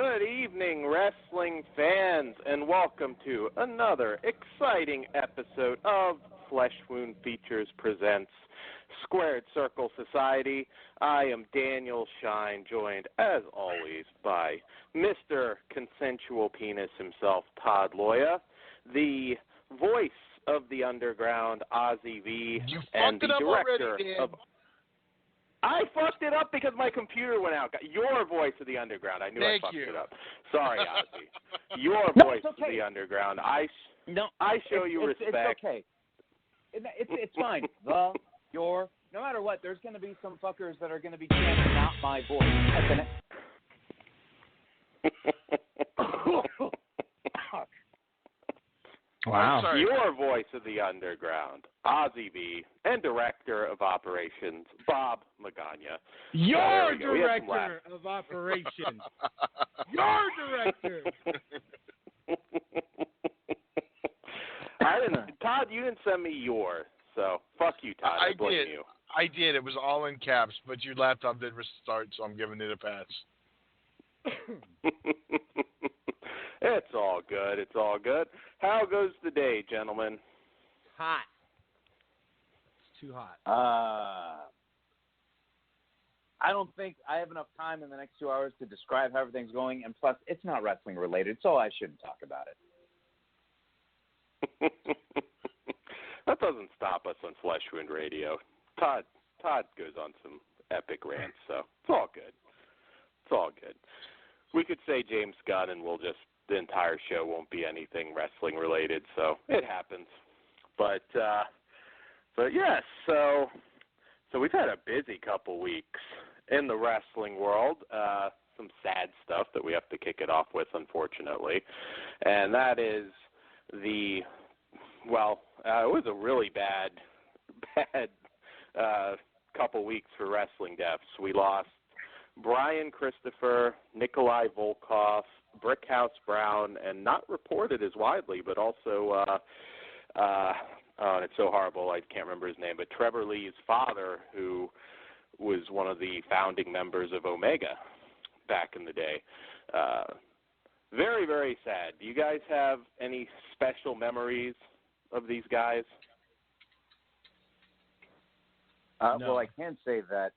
Good evening, wrestling fans, and welcome to another exciting episode of Flesh Wound Features presents Squared Circle Society. I am Daniel Shine, joined as always by Mr. Consensual Penis himself, Todd Loya, the voice of the underground, Ozzy V, and the director of... I fucked it up because my computer went out. Your voice of the underground. I knew I fucked it up. Sorry, Ozzy. Your voice of the underground. I show you respect. It's okay. It's fine. No matter what, there's going to be some fuckers that are going to be chanting out my voice. Wow. Your voice of the underground, Ozzy V, and director of operations, Bob Magana. Your director of operations. Your director. Todd, you didn't send me yours, so fuck you, Todd. I blame you. I did. It was all in caps, but your laptop did restart, so I'm giving it a pass. It's all good. It's all good. How goes the day, gentlemen? Hot. It's too hot. I don't think I have enough time in the next 2 hours to describe how everything's going, and plus, it's not wrestling related, so I shouldn't talk about it. That doesn't stop us on Flesh Wound Radio. Todd goes on some epic rants, so it's all good. It's all good. We could say James Gunn, and the entire show won't be anything wrestling related, so it happens. But yes, so we've had a busy couple weeks in the wrestling world. Some sad stuff that we have to kick it off with, unfortunately, and that is it was a really bad couple weeks for wrestling deaths. We lost Brian Christopher, Nikolai Volkov, Brickhouse Brown, and not reported as widely, but also, and it's so horrible I can't remember his name, but Trevor Lee's father, who was one of the founding members of Omega back in the day. Very, very sad. Do you guys have any special memories of these guys? No. Well, I can say that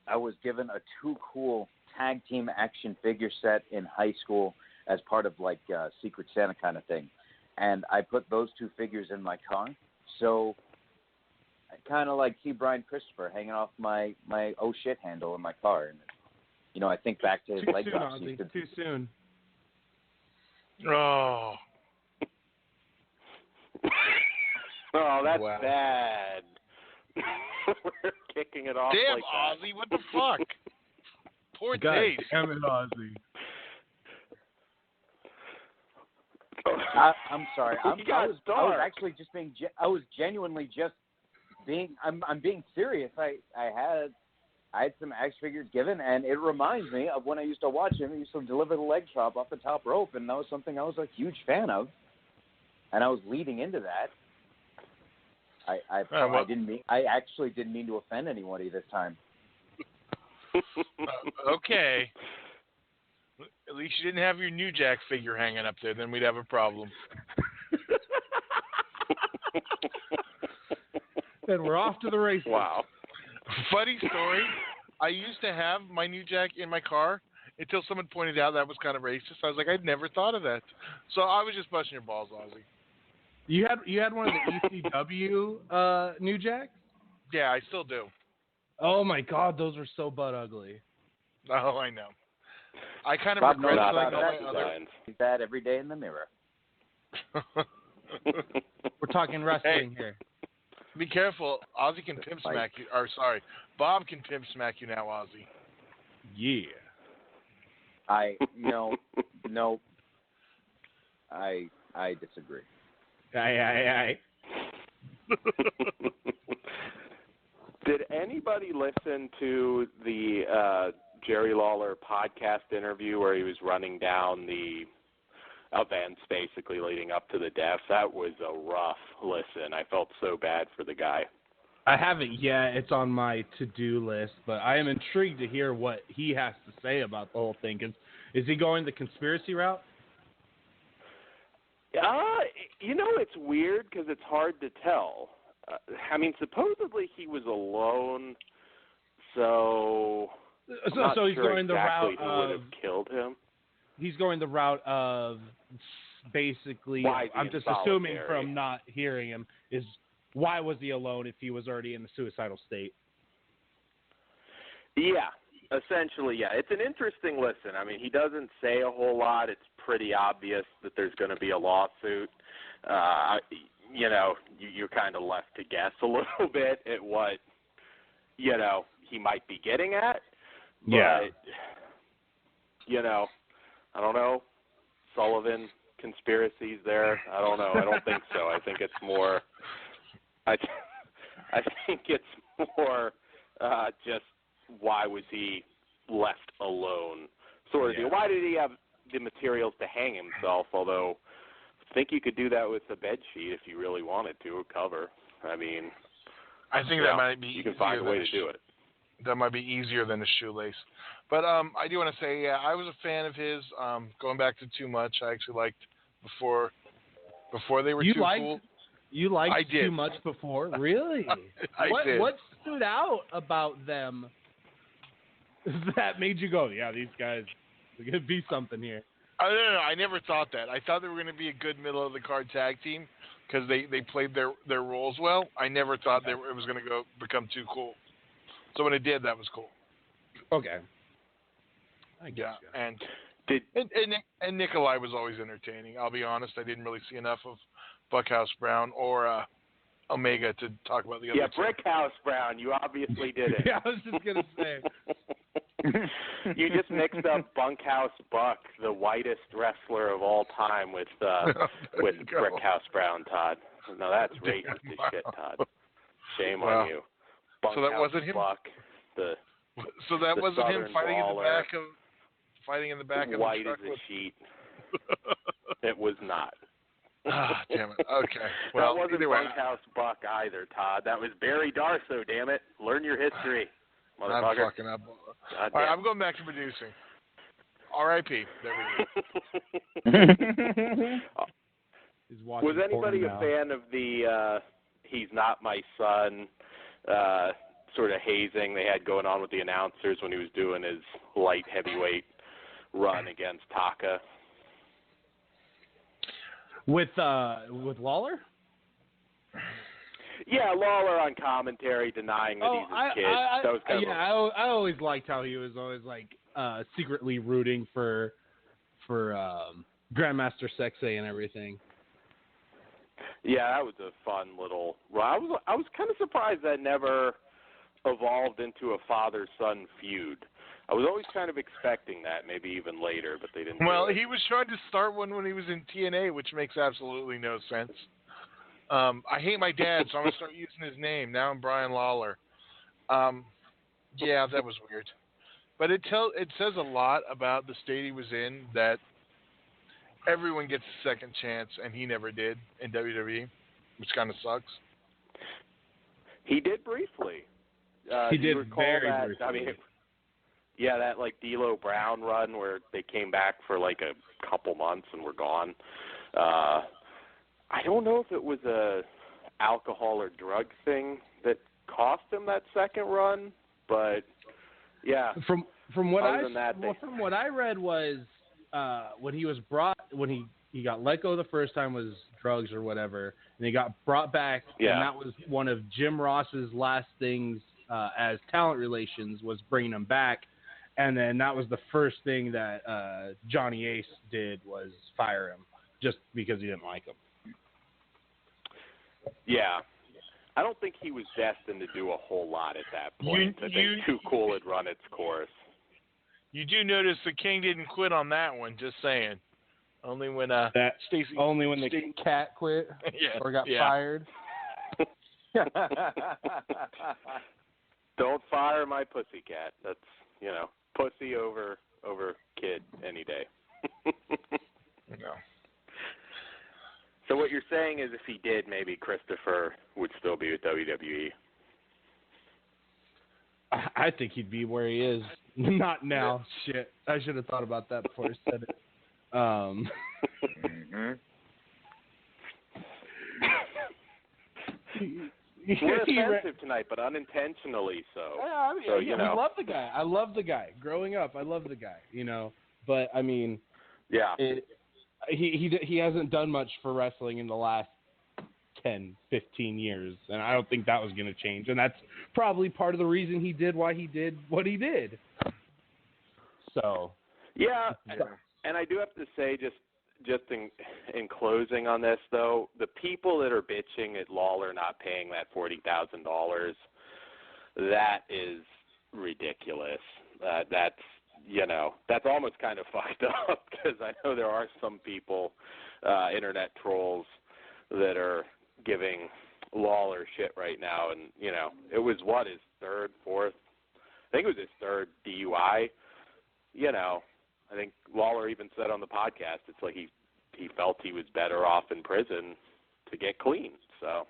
I was given a Too Cool tag team action figure set in high school as part of Secret Santa kind of thing. And I put those two figures in my car. So I kind of see Brian Christopher hanging off my oh shit handle in my car. And, I think back to his leg drops. Too soon. Oh. Oh, that's bad. We're kicking it off. Damn, like Ozzy, what the fuck? Poor Dave. taste. Damn it, Ozzy. I'm sorry. I was actually just being. I was genuinely just being. I'm being serious. I had some action figures given, and it reminds me of when I used to watch him. He used to deliver the leg chop off the top rope, and that was something I was a huge fan of. And I was leading into that. I actually didn't mean to offend anybody this time. Okay. At least you didn't have your New Jack figure hanging up there. Then we'd have a problem. Then we're off to the races. Wow. Funny story. I used to have my New Jack in my car until someone pointed out that was kind of racist. I was like, I'd never thought of that. So I was just busting your balls, Ozzy. You had one of the ECW New Jacks? Yeah, I still do. Oh my God, those are so butt ugly. Oh, I know. I kind of regret selling all my other. That every day in the mirror. We're talking wrestling here. Be careful. Ozzy can pimp smack you. Or sorry, Bob can pimp smack you now, Ozzy. Yeah. No. I disagree. Aye. Did anybody listen to the Jerry Lawler podcast interview where he was running down the events basically leading up to the deaths? That was a rough listen. I felt so bad for the guy. I haven't yet. It's on my to-do list, but I am intrigued to hear what he has to say about the whole thing. Is he going the conspiracy route? It's weird because it's hard to tell. I mean, supposedly he was alone, so I'm not he's sure going exactly the route who would of have killed him. He's going the route of basically. I'm just assuming from not hearing him is why was he alone if he was already in the suicidal state? Yeah. Essentially, yeah. It's an interesting listen. I mean, he doesn't say a whole lot. It's pretty obvious that there's going to be a lawsuit. You're kind of left to guess a little bit at what, he might be getting at. But, I don't know. Sullivan conspiracies there. I don't know. I don't think so. I think it's more. I think it's more just. Why was he left alone? Sort of deal. Why did he have the materials to hang himself? Although, I think you could do that with a bed sheet if you really wanted to, or cover. I mean, I think that might be. You can find a way to do it. That might be easier than a shoelace. But I do want to say, I was a fan of his. Going back to Too Much, I actually liked before they were too cool. You liked Too Much before, really? I did. What stood out about them? That made you go, yeah, these guys, there could be something here. I don't know. I never thought that. I thought they were going to be a good middle-of-the-card tag team because they played their roles well. I never thought it was going to become too cool. So when it did, that was cool. Okay. I guess. Yeah, and Nikolai was always entertaining. I'll be honest. I didn't really see enough of Buckhouse Brown or Omega to talk about the other two. Brickhouse Brown. You obviously did it. Yeah, I was just going to say. You just mixed up Bunkhouse Buck, the whitest wrestler of all time, with Brickhouse Brown, Todd. No, that's racist as shit, Todd. Shame on you. Bunkhouse so that wasn't him. Buck, so that wasn't him fighting brawler, in the back of white the truck as a sheet. It was not. Damn it. Okay. Well, that wasn't Bunkhouse Buck either, Todd. That was Barry Darso, damn it. Learn your history, motherfucker. I'm fucking up. All right, I'm going back to producing. R.I.P. There we go. Was anybody a fan of the He's Not My Son sort of hazing they had going on with the announcers when he was doing his light heavyweight run against Taka? With Lawler? Yeah, Lawler on commentary denying that he's his kid. I always liked how he was always secretly rooting for Grandmaster Sexay and everything. Yeah, that was a fun little run. I was kind of surprised that never evolved into a father-son feud. I was always kind of expecting that, maybe even later, but they didn't. Well, he was trying to start one when he was in TNA, which makes absolutely no sense. I hate my dad, so I'm going to start using his name. Now I'm Brian Lawler. Yeah, that was weird. But it says a lot about the state he was in that everyone gets a second chance, and he never did in WWE, which kind of sucks. He did briefly. He did very briefly. I mean, yeah, that D'Lo Brown run where they came back for a couple months and were gone. I don't know if it was a alcohol or drug thing that cost him that second run, but yeah. From what I read was when he got let go the first time was drugs or whatever, and he got brought back, and that was one of Jim Ross's last things as talent relations was bringing him back, and then that was the first thing that Johnny Ace did was fire him just because he didn't like him. Yeah. I don't think he was destined to do a whole lot at that point. I think Too Cool had run its course. You do notice the King didn't quit on that one, just saying. Only when Stacey. Only when the cat quit or got fired. Don't fire my pussycat. That's, pussy over kid any day. No. So what you're saying is if he did, maybe Christopher would still be with WWE. I think he'd be where he is. Not now. Shit. I should have thought about that before I said it. We're offensive tonight, but unintentionally so. Yeah, so we love the guy. I love the guy. Growing up, I love the guy. But I mean, he hasn't done much for wrestling in the last 10, 15 years, and I don't think that was going to change. And that's probably part of the reason he did why he did what he did. So. Yeah, and I do have to say, just in closing on this, though, the people that are bitching at Lawler not paying that $40,000, that is ridiculous. That's almost kind of fucked up, because I know there are some people, internet trolls, that are giving Lawler shit right now, and it was his third, fourth, I think it was his third DUI. I think Lawler even said on the podcast, it's like he felt he was better off in prison to get clean. So,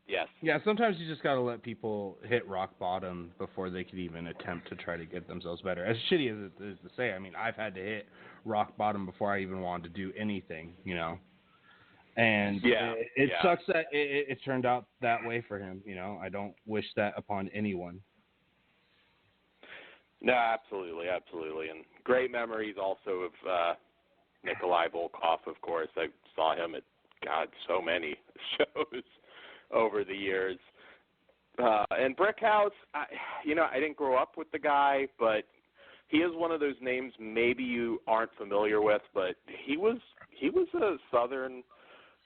yes. Yeah, sometimes you just got to let people hit rock bottom before they could even attempt to try to get themselves better. As shitty as it is to say, I mean, I've had to hit rock bottom before I even wanted to do anything, And it sucks that it turned out that way for him, I don't wish that upon anyone. No, absolutely. And great memories also of Nikolai Volkov, of course. I saw him at, so many shows over the years. And Brickhouse, I didn't grow up with the guy, but he is one of those names maybe you aren't familiar with, but he was a Southern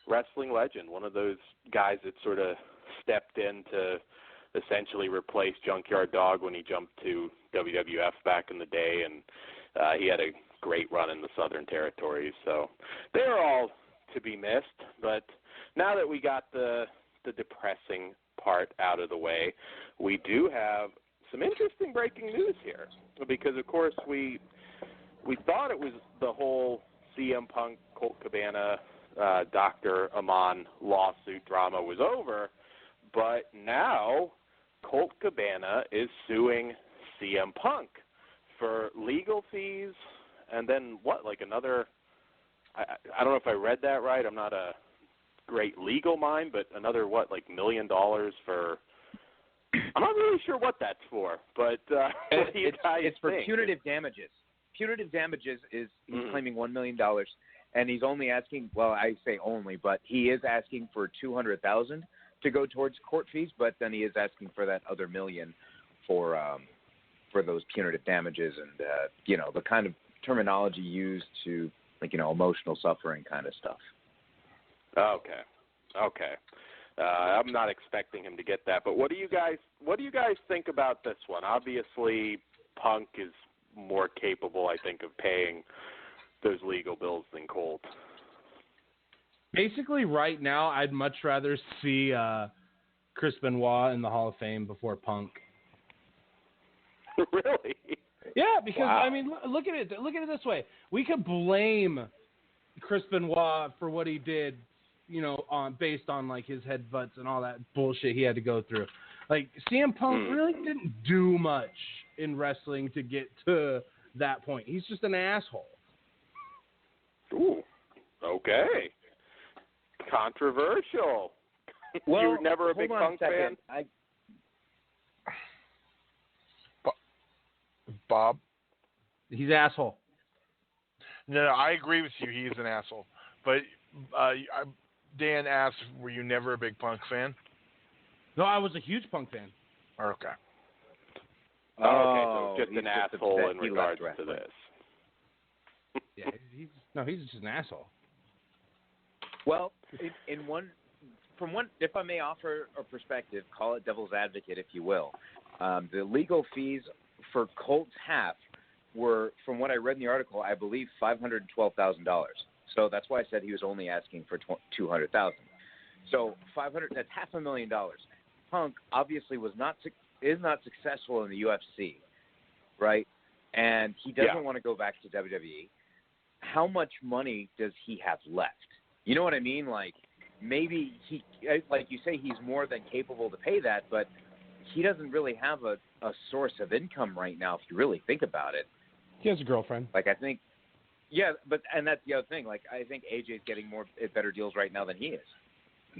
wrestling legend, one of those guys that sort of stepped in to essentially replace Junkyard Dog when he jumped to WWF back in the day, and he had a great run in the Southern Territories. So they're all to be missed. But now that we got the depressing part out of the way, we do have some interesting breaking news here, because of course we thought it was the whole CM Punk, Colt Cabana, Dr. Amann lawsuit drama was over, but now Colt Cabana is suing CM Punk for legal fees, and then another, I don't know if I read that right, I'm not a great legal mind, but another, $1 million for, I'm not really sure what that's for, but what do you guys it's for think? Punitive damages. Punitive damages is, he's claiming $1 million, and he's only asking, well, I say only, but he is asking for $200,000 to go towards court fees, but then he is asking for that other $1 million for those punitive damages and the kind of terminology used to emotional suffering kind of stuff. Okay. I'm not expecting him to get that, but what do you guys think about this one? Obviously, Punk is more capable, I think, of paying those legal bills than Colt. Basically, right now, I'd much rather see Chris Benoit in the Hall of Fame before Punk. Really? Yeah, because I mean, look at it. Look at it this way: we could blame Chris Benoit for what he did, based on like his headbutts and all that bullshit he had to go through. Like CM Punk really didn't do much in wrestling to get to that point. He's just an asshole. Ooh, okay. Controversial. Well, you were never a big Punk fan? Bob? He's an asshole. No, I agree with you. He is an asshole. But Dan asked, were you never a big Punk fan? No, I was a huge Punk fan. Okay. Okay, so just an asshole in regards to this. Yeah, he's just an asshole. Well, if I may offer a perspective, call it devil's advocate, if you will. The legal fees for Colt's half were, from what I read in the article, I believe $512,000. So that's why I said he was only asking for $200,000. So that's $500,000. Punk obviously is not successful in the UFC, right? And he doesn't want to go back to WWE. How much money does he have left? You know what I mean? Like, maybe he, like you say, he's more than capable to pay that, but he doesn't really have a source of income right now, if you really think about it. He has a girlfriend. Like, I think, yeah, and that's the other thing. Like, I think AJ's getting better deals right now than he is.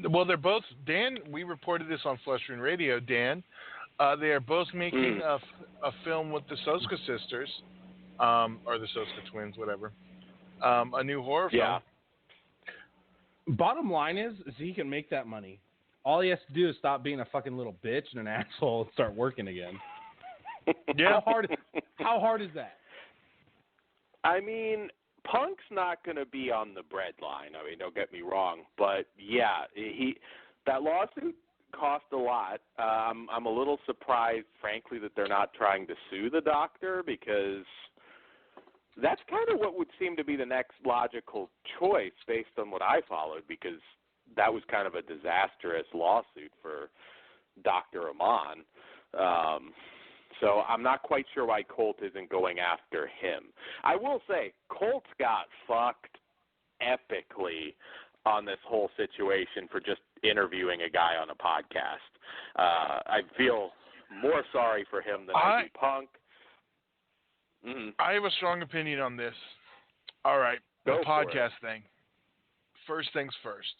Well, they're both, Dan, we reported this on Flesh Wound Radio, Dan. They are both making a film with the Soska sisters, or the Soska twins, whatever. A new horror film. Yeah. Bottom line is he can make that money. All he has to do is stop being a fucking little bitch and an asshole and start working again. Yeah. How hard is that? I mean, Punk's not going to be on the breadline. I mean, don't get me wrong, but yeah, that lawsuit cost a lot. I'm a little surprised, frankly, that they're not trying to sue the doctor, because that's kind of what would seem to be the next logical choice based on what I followed, because that was kind of a disastrous lawsuit for Dr. Aman. So I'm not quite sure why Colt isn't going after him. I will say, Colt got fucked epically on this whole situation for just interviewing a guy on a podcast. I feel more sorry for him than I do Punk. Mm-hmm. I have a strong opinion on this. All right, the podcast thing. First things first.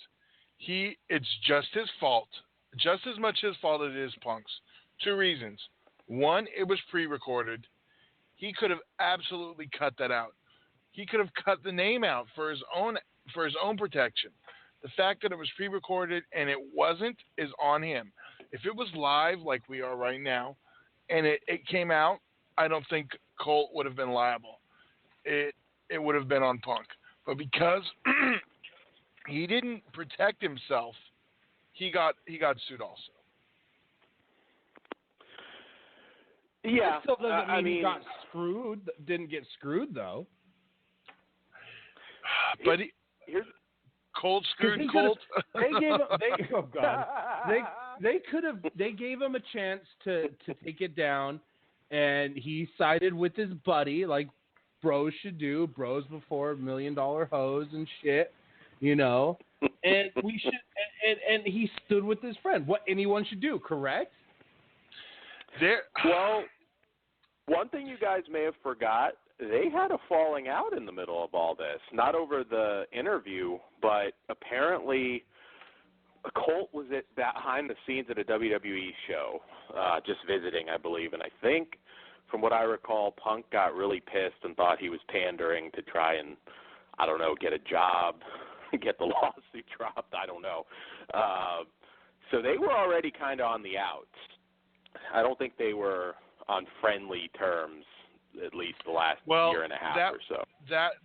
It's just his fault, just as much his fault as it is Punk's. 2 reasons. One, it was pre-recorded. He could have absolutely cut that out. He could have cut the name out for his own protection. The fact that it was pre-recorded and it wasn't is on him. If it was live like we are right now, and it came out, I don't think Colt would have been liable. It would have been on Punk. But because he didn't protect himself, he got sued also. That Yeah, still doesn't mean he got screwed. Didn't get screwed though. But Colt screwed Colt. They gave him. Oh God. They gave him a chance to take it down, and he sided with his buddy like bros should do. Bros before $1 million hoes and shit, you know. And we should. And he stood with his friend. What anyone should do, correct? Well, one thing you guys may have forgot, they had a falling out in the middle of all this. Not over the interview, but apparently Colt was behind the scenes at a WWE show, just visiting, I believe. And I think, from what I recall, Punk got really pissed and thought he was pandering to try and, I don't know, get a job, get the lawsuit dropped. I don't know. So they were already kind of on the outs. I don't think they were on friendly terms, at least the last year and a half or so.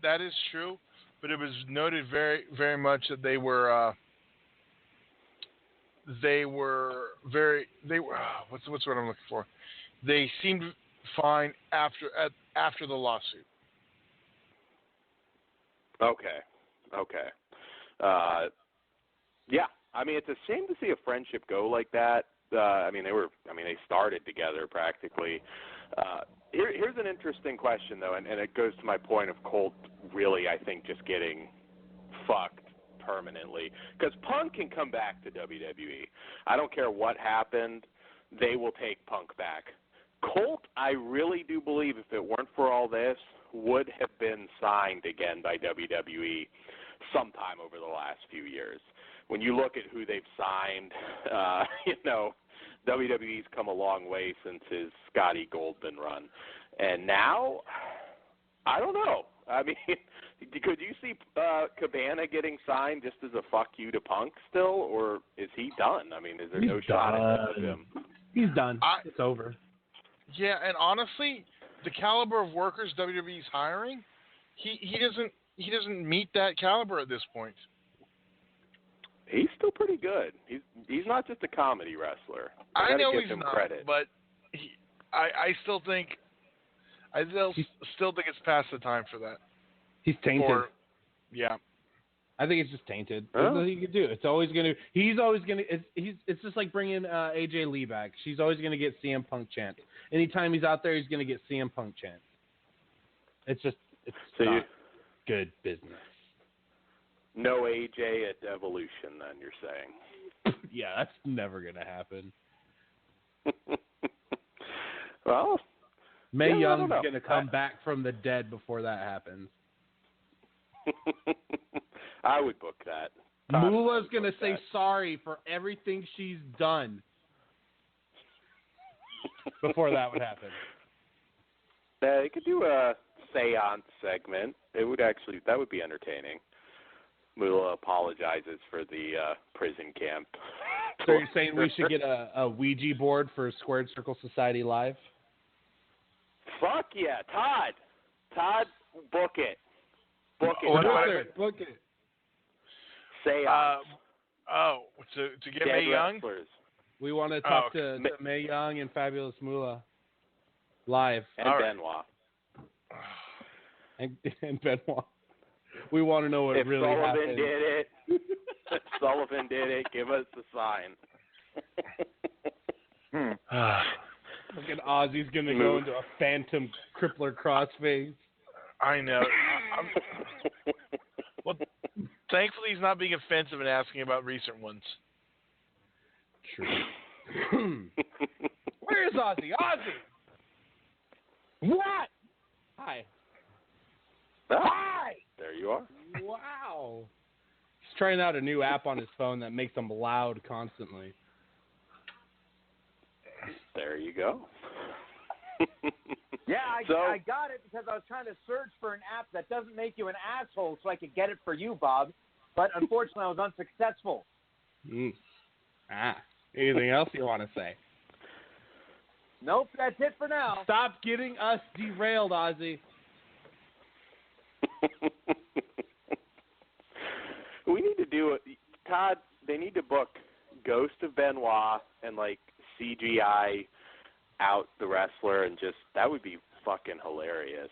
That is true, but it was noted very, very much that they were what's what I'm looking for? They seemed fine after the lawsuit. Okay. Yeah, I mean, it's a shame to see a friendship go like that. They started together practically. Here's an interesting question, though, and it goes to my point of Colt really, I think, just getting fucked permanently. Because Punk can come back to WWE. I don't care what happened. They will take Punk back. Colt, I really do believe, if it weren't for all this, would have been signed again by WWE sometime over the last few years. When you look at who they've signed, WWE's come a long way since his Scotty Goldman run. And now, I don't know. I mean, could you see Cabana getting signed just as a fuck you to Punk still, or is he done? I mean, is there no shot at him? He's done. It's over. Yeah, and honestly, the caliber of workers WWE's hiring, he doesn't meet that caliber at this point. He's still pretty good. He's not just a comedy wrestler. I know he's not, credit. But I still think it's past the time for that. He's tainted. Yeah. I think it's just tainted. There's nothing you can do. It's always gonna. He's always gonna. It's just like bringing AJ Lee back. She's always gonna get CM Punk chants. Anytime he's out there, he's gonna get CM Punk chants. It's not good business. No AJ at Evolution, then you're saying? Yeah, that's never gonna happen. Well, Mae Young's going to come back from the dead before that happens. I would book that. Moolah's going to say sorry for everything she's done before that would happen. They could do a seance segment. That would be entertaining. Moolah apologizes for the prison camp. So you're saying we should get a Ouija board for Squared Circle Society Live? Fuck yeah, Todd. Todd, book it. Book it. Seance. To get Mae Young? We want to talk to Mae Young and Fabulous Moolah live. And Benoit. And Benoit. We want to know what really happened. If Sullivan did it, give us the sign. Look at Ozzy's going to go into a phantom crippler crossface. I know. Well, thankfully he's not being offensive and asking about recent ones. True. Where is Ozzy? Ozzy! What? Hi. Hi! There you are. Wow. He's trying out a new app on his phone that makes him loud constantly. There you go. Yeah, I got it because I was trying to search for an app that doesn't make you an asshole so I could get it for you, Bob. But unfortunately, I was unsuccessful. Anything else you want to say? Nope, that's it for now. Stop getting us derailed, Ozzy. We need to do it. Todd, they need to book Ghost of Benoit and, CGI out the wrestler and that would be fucking hilarious.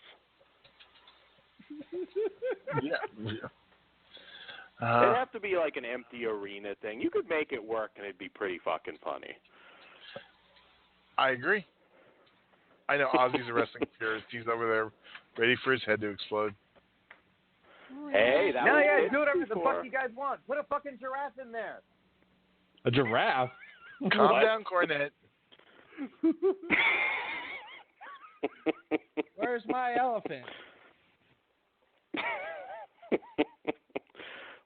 Yeah. It'd have to be an empty arena thing. You could make it work and it'd be pretty fucking funny. I agree. I know Ozzy's a wrestling purist. He's over there ready for his head to explode. Hey, do whatever the fuck you guys want. Put a fucking giraffe in there. A giraffe? Calm down, Cornette. Where's my elephant?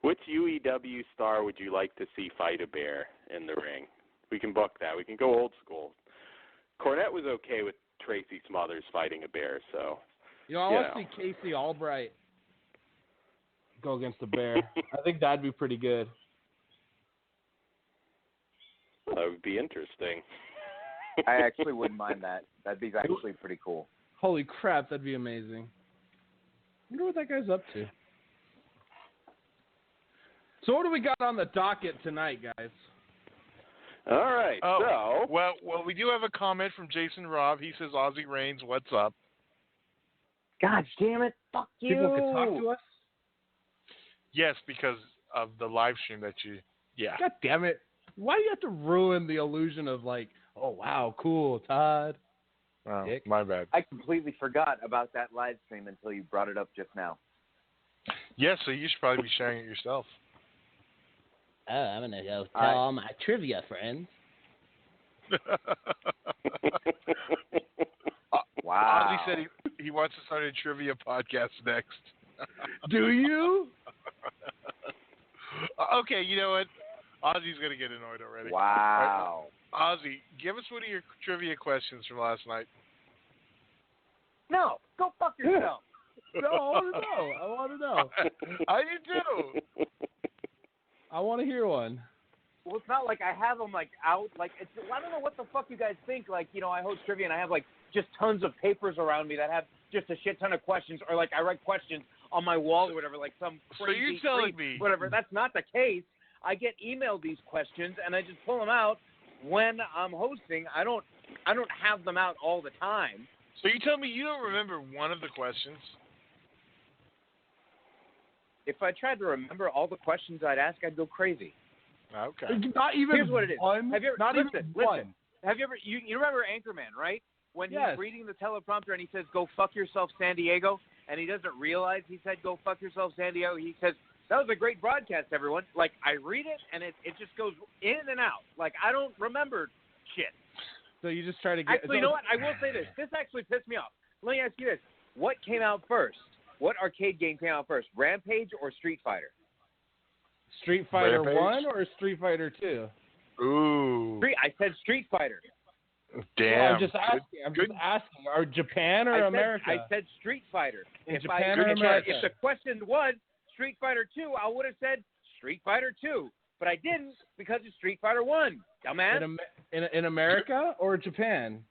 Which UEW star would you like to see fight a bear in the ring? We can book that. We can go old school. Cornette was okay with Tracy Smothers fighting a bear, so. I want to see Casey Albright go against a bear. I think that'd be pretty good. Well, that would be interesting. I actually wouldn't mind that. That'd be actually pretty cool. Holy crap, that'd be amazing. I wonder what that guy's up to. So what do we got on the docket tonight, guys? All right, so... Well, we do have a comment from Jason Robb. He says, Ozzy Reigns, what's up? God damn it. Fuck you. People can talk to us? Yes, because of the live stream that you... Yeah. God damn it. Why do you have to ruin the illusion of oh, wow, cool, Todd? Oh, my bad. I completely forgot about that live stream until you brought it up just now. Yes, so you should probably be sharing it yourself. Oh, I'm going to go tell all my trivia friends. Wow. Ozzy said he wants to start a trivia podcast next. Do you? Okay, you know what? Ozzy's going to get annoyed already. Wow. Right. Ozzy, give us one of your trivia questions from last night. No, go fuck yourself. No, I want to know. I do too. I want to hear one. Well, it's not like I have them out. I don't know what the fuck you guys think. I host trivia and I have just tons of papers around me that have just a shit ton of questions, or I write questions on my wall or whatever, some crazy. So you're telling me whatever. That's not the case. I get emailed these questions and I just pull them out when I'm hosting. I don't have them out all the time. So you tell me you don't remember one of the questions? If I tried to remember all the questions I'd ask, I'd go crazy. Okay. Not even Here's what it is. one. Have you ever, not listen, even listen. one. Have you ever? You remember Anchorman, right? When Yes. he's reading the teleprompter and he says, "Go fuck yourself, San Diego," and he doesn't realize he said, "Go fuck yourself, San Diego." He says, "That was a great broadcast, everyone." I read it and it just goes in and out. I don't remember shit. So you just try to get. Actually, you know what? I will say this. This actually pissed me off. Let me ask you this: what came out first? What arcade game came out first? Rampage or Street Fighter? Street Fighter Rampage? 1 or Street Fighter 2? Ooh. I said Street Fighter. Damn. Well, I'm just asking. Are Japan or America? I said Street Fighter. In Japan or America? If the question was Street Fighter 2, I would have said Street Fighter 2. But I didn't because it's Street Fighter 1. Dumbass. In America or Japan?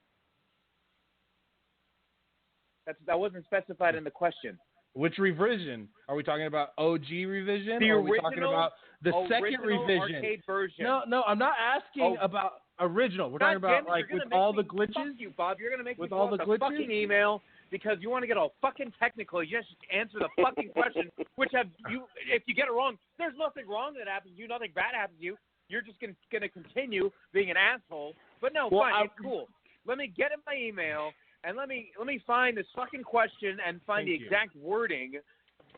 That wasn't specified in the question. Which revision? Are we talking about OG revision? The or are original, we talking about the second revision? Arcade version. No, I'm not asking about original. We're talking about like with all the glitches. Fuck you, Bob. You're gonna make with me all the glitches? fucking email because you want to get all fucking technical. You just answer the fucking question. If you get it wrong, there's nothing wrong that happens to you. Nothing bad happens to you. You're just gonna continue being an asshole. But no, fine. It's cool. Let me get in my email. And let me find this fucking question and find the exact wording.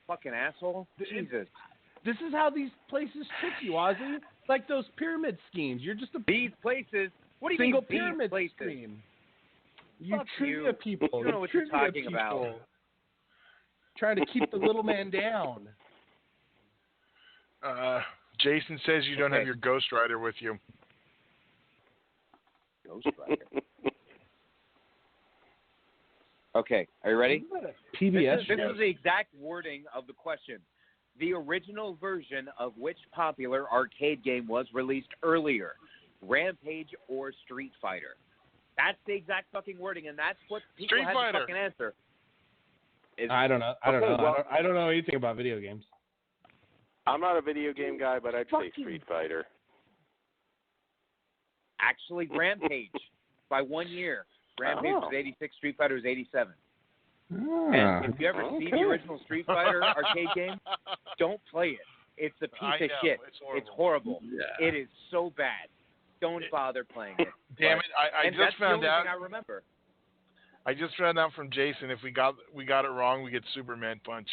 Fucking asshole. Jesus. This is how these places trick you, Ozzy. Like those pyramid schemes. You're just these places. What do you single mean pyramid places? scheme. You Fuck trivia people. You don't know what you're talking about. Trying to keep the little man down. Jason says you don't have your Ghost Rider with you. Ghost Rider. Okay, are you ready? PBS. This is the exact wording of the question. The original version of which popular arcade game was released earlier, Rampage or Street Fighter? That's the exact fucking wording, and that's what people had to fucking answer. I don't know. I don't know anything about video games. I'm not a video game guy, but I'd say Street Fighter. Actually, Rampage by 1 year. Rampage was 86, Street Fighter was 87. And if you ever see the original Street Fighter arcade game, don't play it. It's a piece of shit. It's horrible. Yeah. It is so bad. Don't bother playing it. Damn it! I just found out. Thing I remember. I just found out from Jason. If we got it wrong, we get Superman punched.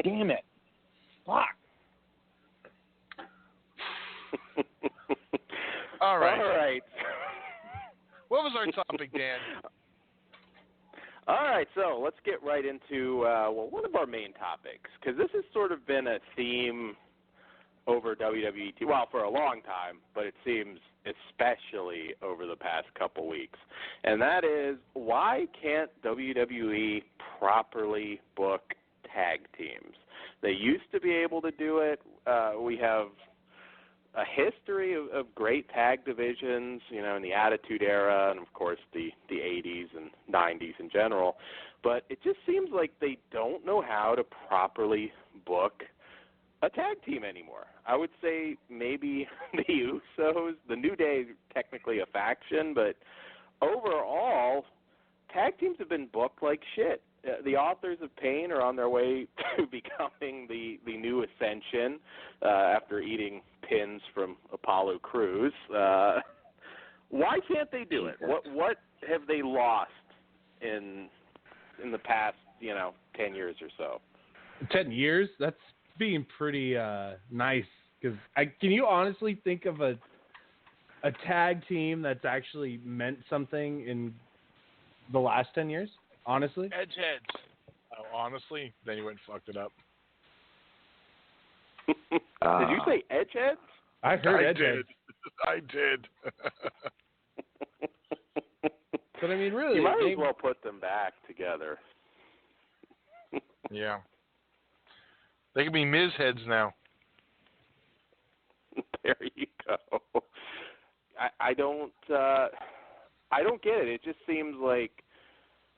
Damn it! Fuck. All right. All right. What was our topic, Dan? All right, so let's get right into one of our main topics, because this has sort of been a theme over WWE, well, for a long time, but it seems especially over the past couple weeks, and that is, why can't WWE properly book tag teams? They used to be able to do it. We have a history of great tag divisions, you know, in the Attitude Era and, of course, the 80s and 90s in general. But it just seems like they don't know how to properly book a tag team anymore. I would say maybe the Usos, the New Day, technically a faction, but overall, tag teams have been booked like shit. The Authors of Pain are on their way to becoming the new Ascension after eating pins from Apollo Crews. Why can't they do it? What have they lost in the past, 10 years or so? 10 years? That's being pretty nice. Because can you honestly think of a tag team that's actually meant something in the last 10 years? Honestly? Edgeheads. Oh, honestly? Then you went and fucked it up. Did you say Edgeheads? I heard Edgeheads. I did. But I mean, really, you might as well put them back together. Yeah. They could be Miz heads now. There you go. I don't get it. It just seems like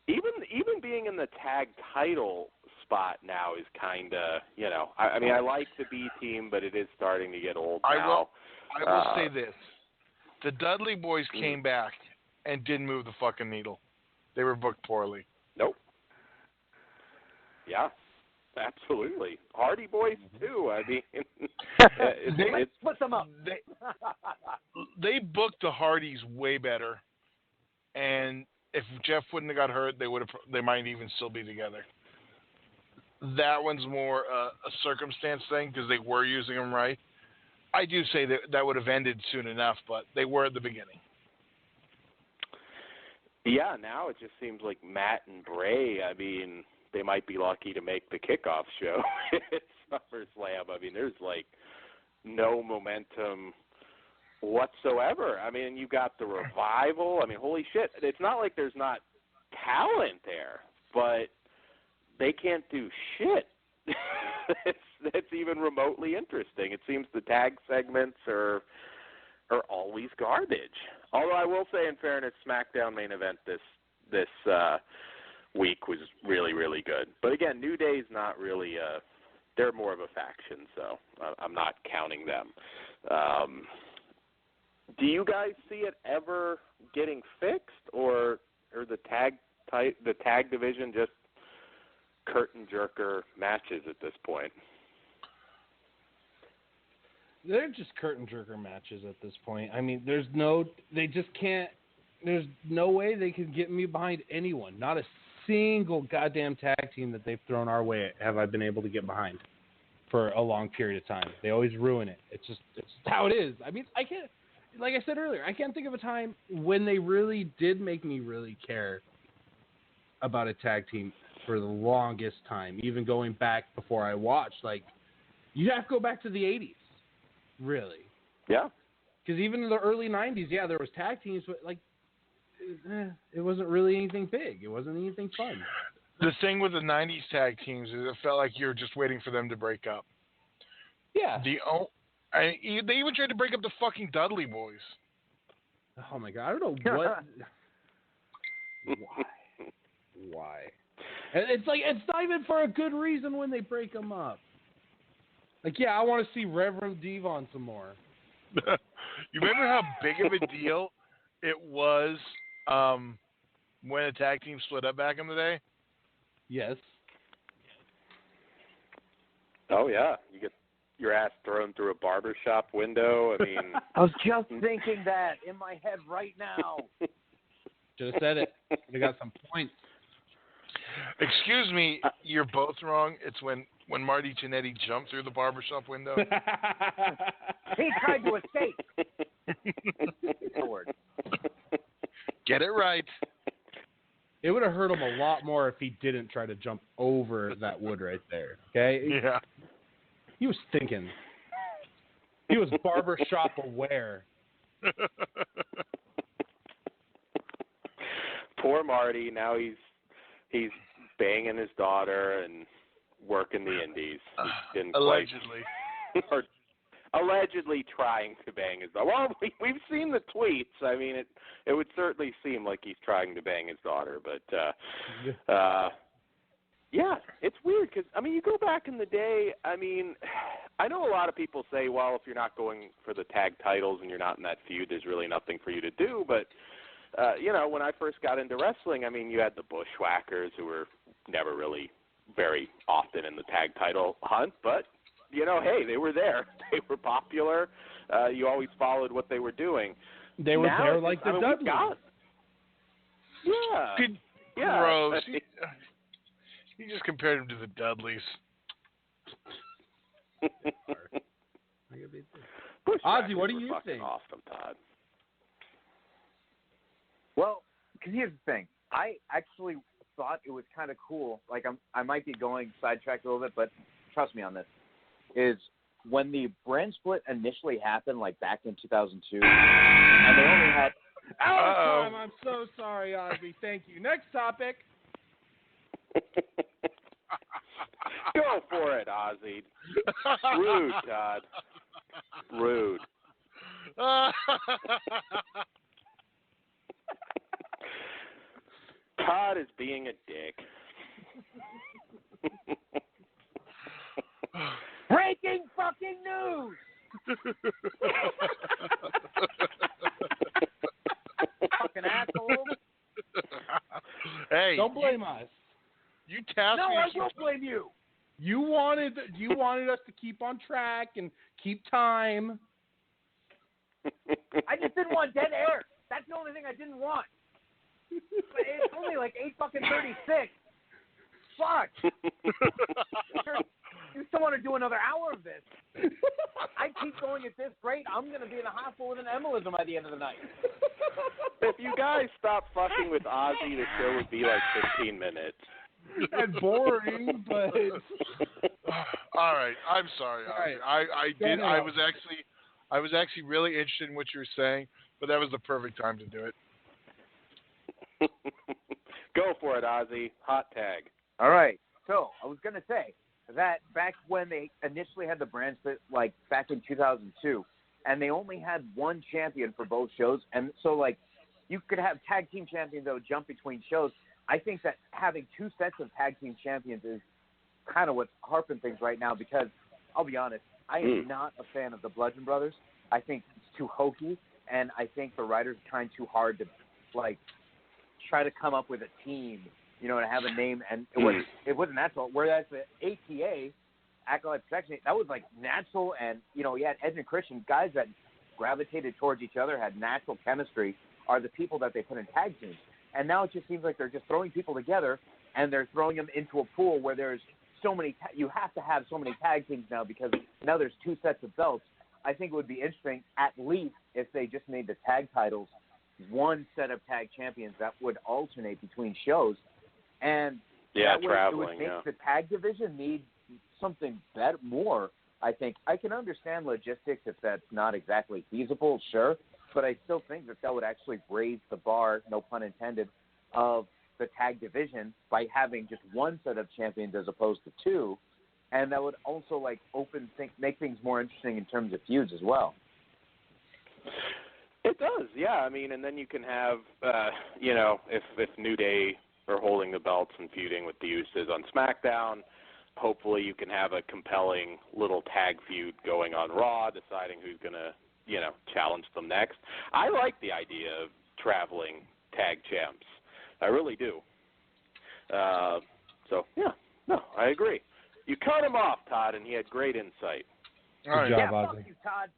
even being in the tag title spot now is kind of, I mean, I like the B team, but it is starting to get old now. I will say this. The Dudley Boys came back and didn't move the fucking needle. They were booked poorly. Nope. Yeah, absolutely. Hardy Boys, too. I mean, let's put them up. They booked the Hardys way better. And if Jeff wouldn't have got hurt, they might even still be together. That one's more a circumstance thing because they were using them right. I do say that would have ended soon enough, but they were at the beginning. Yeah, now it just seems like Matt and Bray, I mean, they might be lucky to make the kickoff show at SummerSlam. I mean, there's like no momentum whatsoever. I mean, you got the Revival. I mean, holy shit. It's not like there's not talent there, but they can't do shit. It's even remotely interesting. It seems the tag segments are always garbage. Although I will say, in fairness, SmackDown main event this week was really, really good. But again, New Day's not really they're more of a faction, so I'm not counting them. Do you guys see it ever getting fixed, or the tag division just curtain jerker matches at this point? They're just curtain jerker matches at this point. I mean, there's no way they can get me behind anyone. Not a single goddamn tag team that they've thrown our way have I been able to get behind for a long period of time. They always ruin it. It's how it is. I mean, I can't, like I said earlier, I can't think of a time when they really did make me really care about a tag team for the longest time, even going back before I watched. Like, you have to go back to the 80s, really. Yeah. Because even in the early 90s, yeah, there was tag teams, but, like, it wasn't really anything big. It wasn't anything fun. The thing with the 90s tag teams is it felt like you were just waiting for them to break up. Yeah. They even tried to break up the fucking Dudley Boys. Oh, my God. I don't know what. Why? It's like, it's not even for a good reason when they break them up. Like, yeah, I want to see Reverend Devon some more. You remember how big of a deal it was when a tag team split up back in the day? Yes. Oh, yeah. You get your ass thrown through a barbershop window. I mean... I was just thinking that in my head right now. Should have said it. They got some points. Excuse me, you're both wrong. It's when Marty Jannetty jumped through the barbershop window. He tried to escape. Get it right. It would have hurt him a lot more if he didn't try to jump over that wood right there. Okay? Yeah. He was thinking. He was barbershop aware. Poor Marty. Now he's banging his daughter and working the indies. Allegedly. Or allegedly trying to bang his daughter. Well, we've seen the tweets. I mean, it would certainly seem like he's trying to bang his daughter. But, yeah, it's weird because, I mean, you go back in the day, I mean, I know a lot of people say, well, if you're not going for the tag titles and you're not in that feud, there's really nothing for you to do. But, you know, when I first got into wrestling, I mean, you had the Bushwhackers who were never really very often in the tag title hunt, but, you know, hey, they were there. They were popular. You always followed what they were doing. They were there like the Dudleys. Yeah. Yeah. Gross. You just compared them to the Dudleys. Ozzy, what do you think? Awesome, Todd. Well, because here's the thing. I actually thought it was kind of cool. Like, I might be going sidetracked a little bit, but trust me on this. Is when the brand split initially happened, like back in 2002, and they only had... Time. I'm so sorry, Ozzy. Thank you. Next topic. Go for it, Ozzy. Rude, Todd. Rude. Todd is being a dick. Breaking fucking news! Fucking asshole. Hey, don't blame us. You tasked me. No, I will blame you. You wanted us to keep on track and keep time. I just didn't want dead air. That's the only thing I didn't want. But it's only like 8:36. Fuck. You still want to do another hour of this? I keep going at this rate, I'm going to be in the hospital with an embolism by the end of the night. If you guys stop fucking with Ozzy, the show would be like 15 minutes. That's boring, but. All right, I'm sorry. Right. I was actually really interested in what you were saying, but that was the perfect time to do it. Go for it, Ozzy. Hot tag. All right. So I was going to say that back when they initially had the brand split, like back in 2002, and they only had one champion for both shows, and so like you could have tag team champions that would jump between shows. I think that having two sets of tag team champions is kind of what's harping things right now, because I'll be honest, I am not a fan of the Bludgeon Brothers. I think it's too hokey, and I think the writers are trying too hard to like try to come up with a team, you know, to have a name, and it wasn't natural. Whereas the APA, Acolyte Protection, that was like natural, and you know, you had Edge and Christian, guys that gravitated towards each other, had natural chemistry, are the people that they put in tag teams. And now it just seems like they're just throwing people together, and they're throwing them into a pool where there's so many. You have to have so many tag teams now because now there's two sets of belts. I think it would be interesting, at least, if they just made the tag titles one set of tag champions that would alternate between shows. And that way it would make the tag division need something better, more, I think. I can understand logistics if that's not exactly feasible, sure, but I still think that would actually raise the bar, no pun intended, of the tag division by having just one set of champions as opposed to two, and that would also like make things more interesting in terms of feuds as well. It does, yeah. I mean, and then you can have, you know, if New Day are holding the belts and feuding with the Usos on SmackDown, hopefully you can have a compelling little tag feud going on Raw, deciding who's going to, you know, challenge them next. I like the idea of traveling tag champs. I really do. So, yeah, no, I agree. You cut him off, Todd, and he had great insight. Good job, Ozzy. Fuck you, Todd.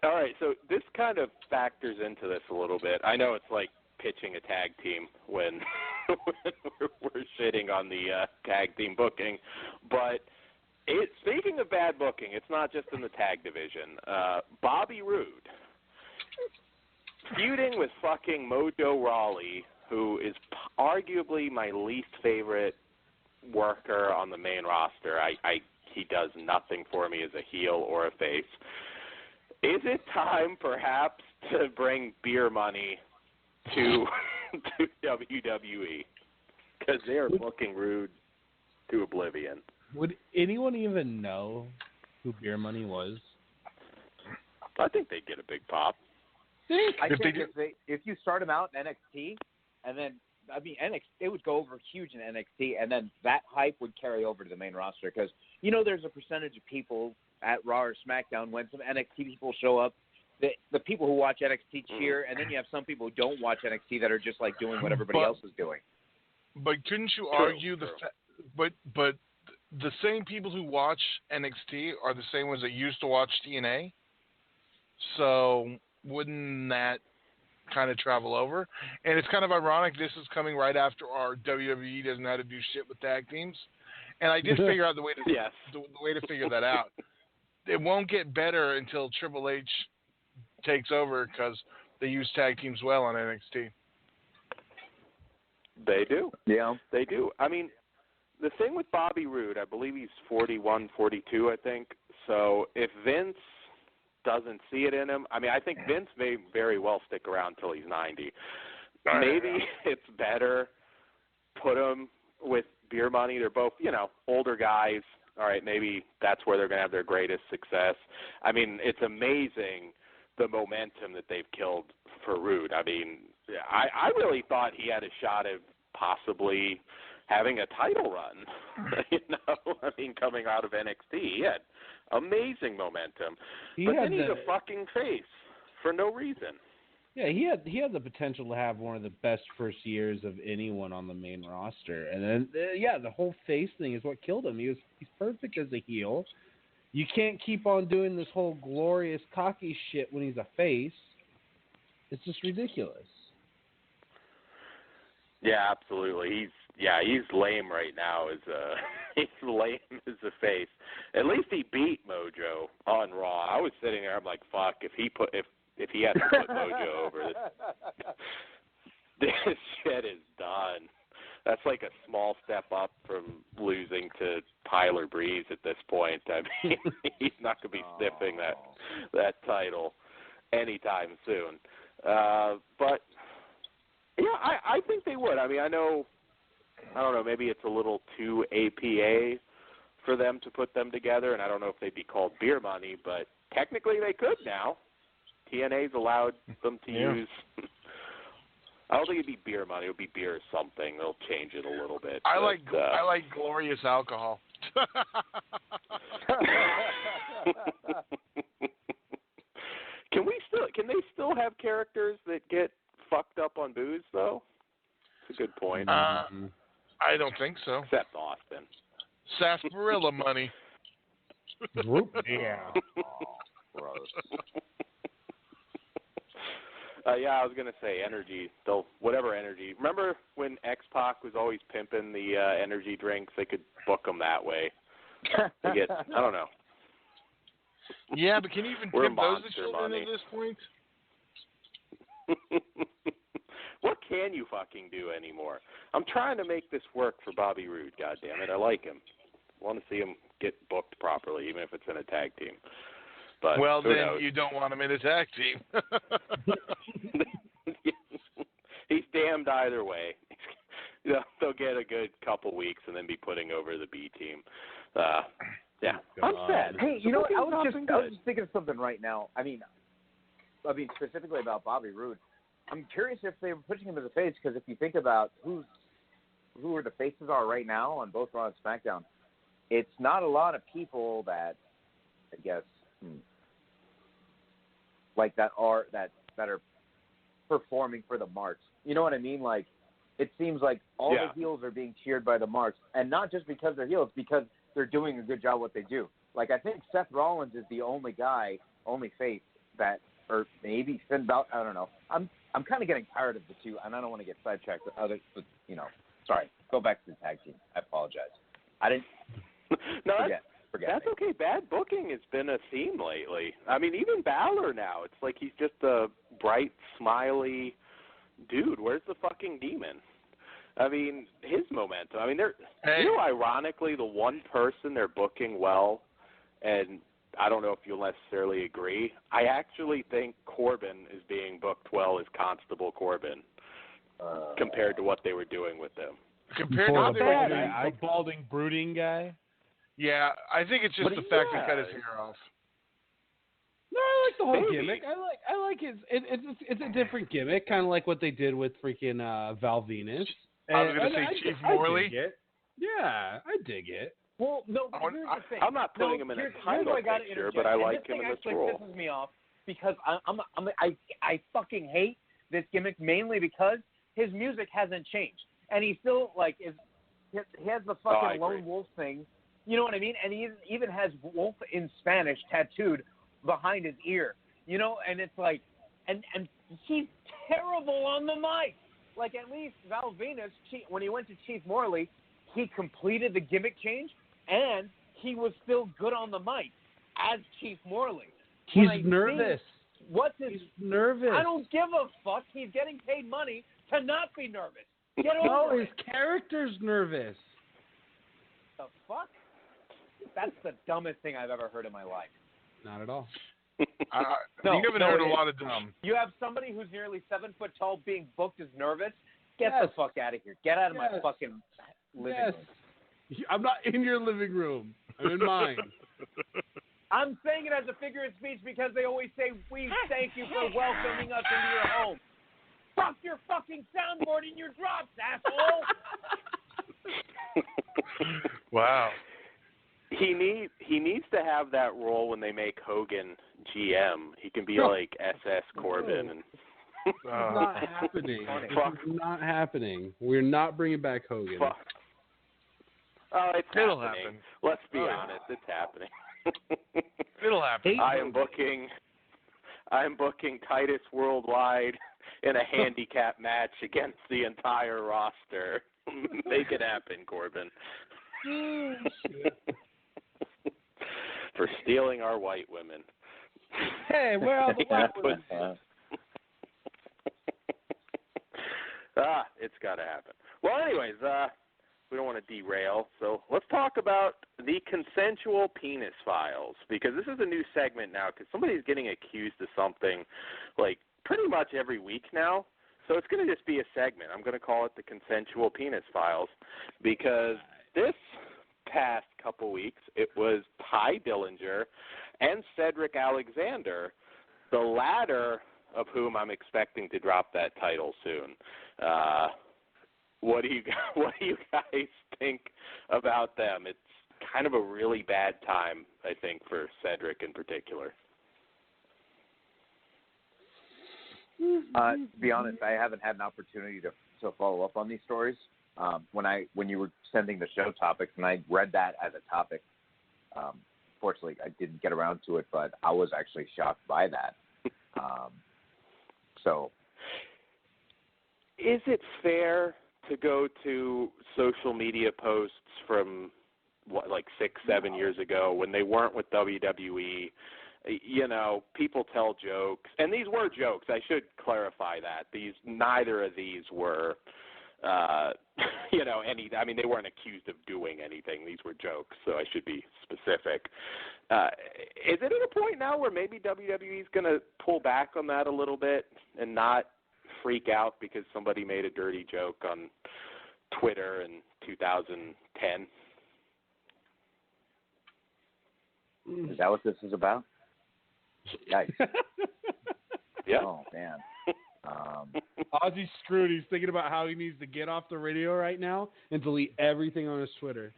All right, so this kind of factors into this a little bit. I know it's like pitching a tag team when we're shitting on the tag team booking, but speaking of bad booking, it's not just in the tag division. Bobby Roode feuding with fucking Mojo Rawley, who is arguably my least favorite worker on the main roster. He does nothing for me as a heel or a face. Is it time, perhaps, to bring Beer Money to WWE? Because they are booking Rude to oblivion. Would anyone even know who Beer Money was? I think they'd get a big pop. I think if you start him out in NXT, and then NXT, it would go over huge in NXT, and then that hype would carry over to the main roster because you know there's a percentage of people at Raw or SmackDown when some NXT people show up. The people who watch NXT cheer, and then you have some people who don't watch NXT that are just like doing what everybody else is doing. But couldn't you argue but the same people who watch NXT are the same ones that used to watch TNA? So wouldn't that kind of travel over? And it's kind of ironic this is coming right after our WWE doesn't know how to do shit with tag teams. And I did figure out the way to the way to figure that out. It won't get better until Triple H takes over because they use tag teams well on NXT. They do. Yeah. They do. I mean, the thing with Bobby Roode, I believe he's 41, 42, I think. So if Vince doesn't see it in him, I mean, I think Vince may very well stick around till he's 90. Maybe it's better put him with Beer Money. They're both, you know, older guys. All right, maybe that's where they're going to have their greatest success. I mean, it's amazing the momentum that they've killed for Roode. I mean, I really thought he had a shot at possibly having a title run, you know? I mean, coming out of NXT, he had amazing momentum. But then he's a fucking face for no reason. Yeah, he had the potential to have one of the best first years of anyone on the main roster. And then, the whole face thing is what killed him. He's perfect as a heel. You can't keep on doing this whole glorious, cocky shit when he's a face. It's just ridiculous. Yeah, absolutely. he's lame right now. He's lame as a face. At least he beat Mojo on Raw. I was sitting there, I'm like, fuck, if he had to put Mojo over, this shit is done. That's like a small step up from losing to Tyler Breeze at this point. I mean, he's not going to be sniffing that title anytime soon. But yeah, I think they would. I mean, I don't know, maybe it's a little too APA for them to put them together, and I don't know if they'd be called beer money, but technically they could now. TNA's allowed them to use. I don't think it'd be beer money. It would be beer something. They'll change it a little bit. I like glorious alcohol. Can they still have characters that get fucked up on booze though? That's a good point. I don't think so. Except Austin. Sarsaparilla money. Yeah. Yeah, I was gonna say energy. Whatever energy. Remember when X-Pac was always pimping the energy drinks? They could book them that way. They get, I don't know. Yeah, but can you even pimp those to children at this point? What can you fucking do anymore? I'm trying to make this work for Bobby Roode. God damn it, I like him. I want to see him get booked properly, even if it's in a tag team. But well, then knows? You don't want him in a tag team. He's damned either way. They'll get a good couple weeks and then be putting over the B team. Yeah, I'm sad. Hey, you know what? I was just thinking of something right now. I mean, specifically about Bobby Roode. I'm curious if they were pushing him as a face, because if you think about who the faces are right now on both Raw and SmackDown, it's not a lot of people that, I guess, like that are performing for the marks. You know what I mean? Like, it seems like all the heels are being cheered by the marks, and not just because they're heels, because they're doing a good job what they do. Like, I think Seth Rollins is the only face that, or maybe Finn Balor, I don't know. I'm kind of getting tired of the two, and I don't want to get sidetracked with others, but, sorry. Go back to the tag team. I apologize. I didn't forget That's me. Okay. Bad booking has been a theme lately. I mean, even Balor now, it's like he's just a bright, smiley dude. Where's the fucking demon? I mean, his momentum. I mean, ironically, the one person they're booking well, and I don't know if you'll necessarily agree, I actually think Corbin is being booked well as Constable Corbin compared to what they were doing with him. Compared to what they were doing, the balding, brooding guy? Yeah, I think it's just the fact he cut his hair off. No, I like the whole gimmick. I like his. It's a different gimmick, kind of like what they did with freaking Val Venus. I was going to say Chief Morley. I dig it. Yeah, I dig it. Well, no, here's the thing. I'm not putting him in a title picture, but I like him in this role. This pisses me off because I fucking hate this gimmick mainly because his music hasn't changed, and he still he has the fucking lone wolf thing. You know what I mean? And he even has wolf in Spanish tattooed behind his ear. And it's like, and he's terrible on the mic. Like, at least Val Venus, when he went to Chief Morley, he completed the gimmick change, and he was still good on the mic as Chief Morley. He's nervous. He's nervous. I don't give a fuck. He's getting paid money to not be nervous. Get over his character's nervous. The fuck? That's the dumbest thing I've ever heard in my life. Not at all. You haven't heard a lot of dumb. You have somebody who's nearly 7 foot tall being booked as nervous. Get the fuck out of here. Get out of my fucking living room. I'm not in your living room. I'm in mine. I'm saying it as a figure of speech because they always say, we thank you for welcoming us into your home. Fuck your fucking soundboard and your drops, asshole. Wow. He needs to have that role when they make Hogan GM. He can be like SS Corbin. And it's not happening. It's not happening. We're not bringing back Hogan. Oh, It'll happening. Happen. Let's be honest. It's happening. It'll happen. I am booking Titus Worldwide in a handicap match against the entire roster. Make it happen, Corbin. Oh, shit. For stealing our white women. Hey, where are the white women? It's got to happen. Well, anyways, we don't want to derail, so let's talk about the consensual penis files, because this is a new segment now, because somebody's getting accused of something, like, pretty much every week now. So it's going to just be a segment. I'm going to call it the consensual penis files, because this past couple weeks, it was Ty Dillinger and Cedric Alexander, the latter of whom I'm expecting to drop that title soon. What do you guys think about them? It's kind of a really bad time, I think, for Cedric in particular. To be honest, I haven't had an opportunity to follow up on these stories. When you were sending the show topics, and I read that as a topic, fortunately I didn't get around to it, but I was actually shocked by that. So, is it fair to go to social media posts from like 6-7 years ago when they weren't with WWE? You know, people tell jokes, and these were jokes. I should clarify that neither of these were, they weren't accused of doing anything. These were jokes, so I should be specific. Is it at a point now where maybe WWE is going to pull back on that a little bit and not freak out because somebody made a dirty joke on Twitter in 2010? Is that what this is about? Yikes. Yeah. Oh, man. Ozzy's screwed. He's thinking about how he needs to get off the radio right now and delete everything on his Twitter.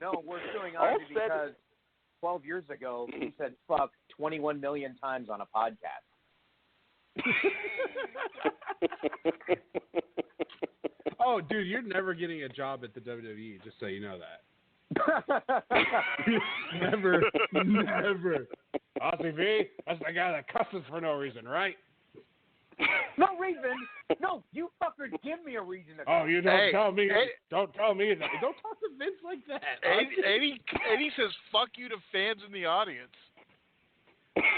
No, we're suing Ozzy because 12 years ago he said fuck 21 million times on a podcast. Oh, dude, you're never getting a job at the WWE, just so you know that. Never. Ozzy V, that's the guy that cusses for no reason, right? No reason. No, you fuckers give me a reason to. Oh, you don't tell me. Don't tell me that. Don't talk to Vince like that. Eddie says fuck you to fans in the audience.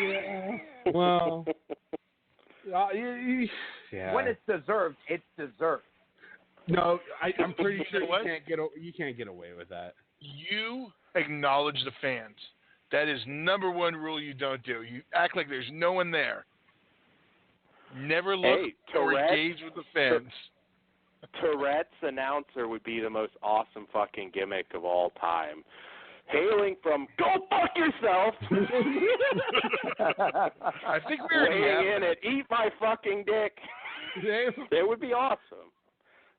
Yeah. Well. Yeah. When it's deserved, it's deserved. No, I'm pretty sure you can't get away with that. You acknowledge the fans. That is number one rule you don't do. You act like there's no one there. Never look or engage with the fans. Tourette's announcer would be the most awesome fucking gimmick of all time. Hailing from "Go fuck yourself." I think we already weighing in at "Eat my fucking dick." It would be awesome.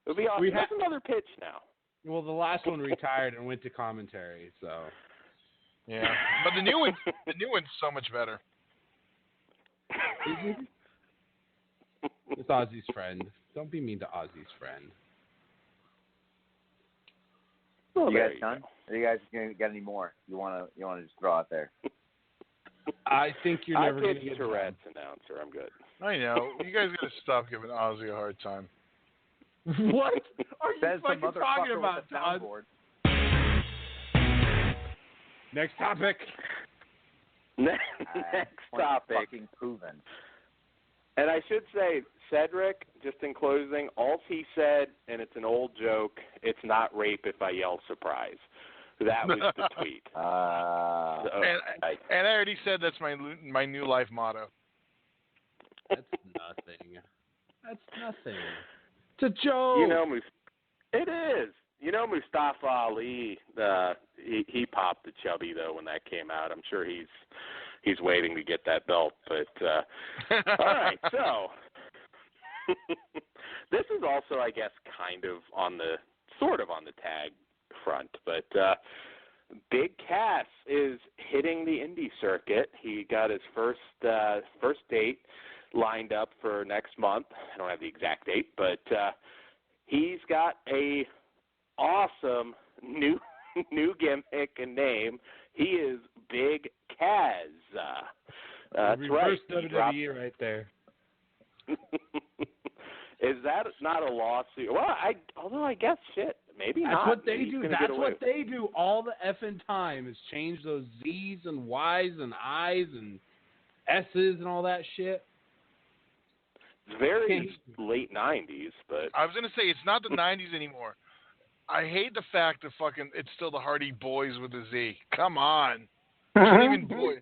It would be awesome. That's another pitch now. Well, the last one retired and went to commentary, so. Yeah, but the new one's so much better. It's Ozzy's friend. Don't be mean to Ozzy's friend. Well, you guys done? Are you guys got any more? You wanna just throw out there? I think you're never going to get Tourette's announcer. I'm good. I know. You guys gotta stop giving Ozzy a hard time. What are you fucking talking about, Todd? Next topic. Next topic. Fucking proven. And I should say, Cedric, just in closing, all he said, and it's an old joke, it's not rape if I yell surprise. That was the tweet. And I already said that's my new life motto. That's nothing. It's a joke. It is. Mustafa Ali, he popped the chubby, though, when that came out. I'm sure he's waiting to get that belt. But, all right, so this is also, I guess, kind of sort of on the tag front. But Big Cass is hitting the indie circuit. He got his first date lined up for next month. I don't have the exact date, but he's got a awesome new gimmick and name. He is Big Kaz. That's reverse right. WWE right there. Is that not a lawsuit? Well, although I guess maybe that's not. That's what they do. That's what they do all the effing time is change those Z's and Y's and I's and S's and all that shit. It's very late 90s, but I was gonna say it's not the 90s anymore. I hate the fact that it's still the Hardy Boys with a Z. Come on. Even boy.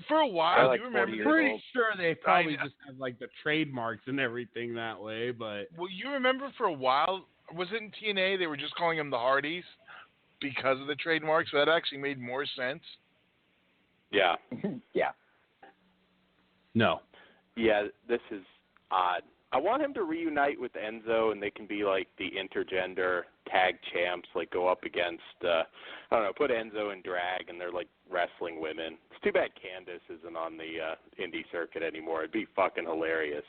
For a while, like you remember? I'm pretty sure they probably just have like the trademarks and everything that way, but. Well, you remember for a while, was it in TNA they were just calling them the Hardys because of the trademarks? So that actually made more sense. Yeah. Yeah. No. Yeah, this is odd. I want him to reunite with Enzo, and they can be like the intergender tag champs, like go up against, I don't know, put Enzo in drag, and they're like wrestling women. It's too bad Candice isn't on the indie circuit anymore. It'd be fucking hilarious.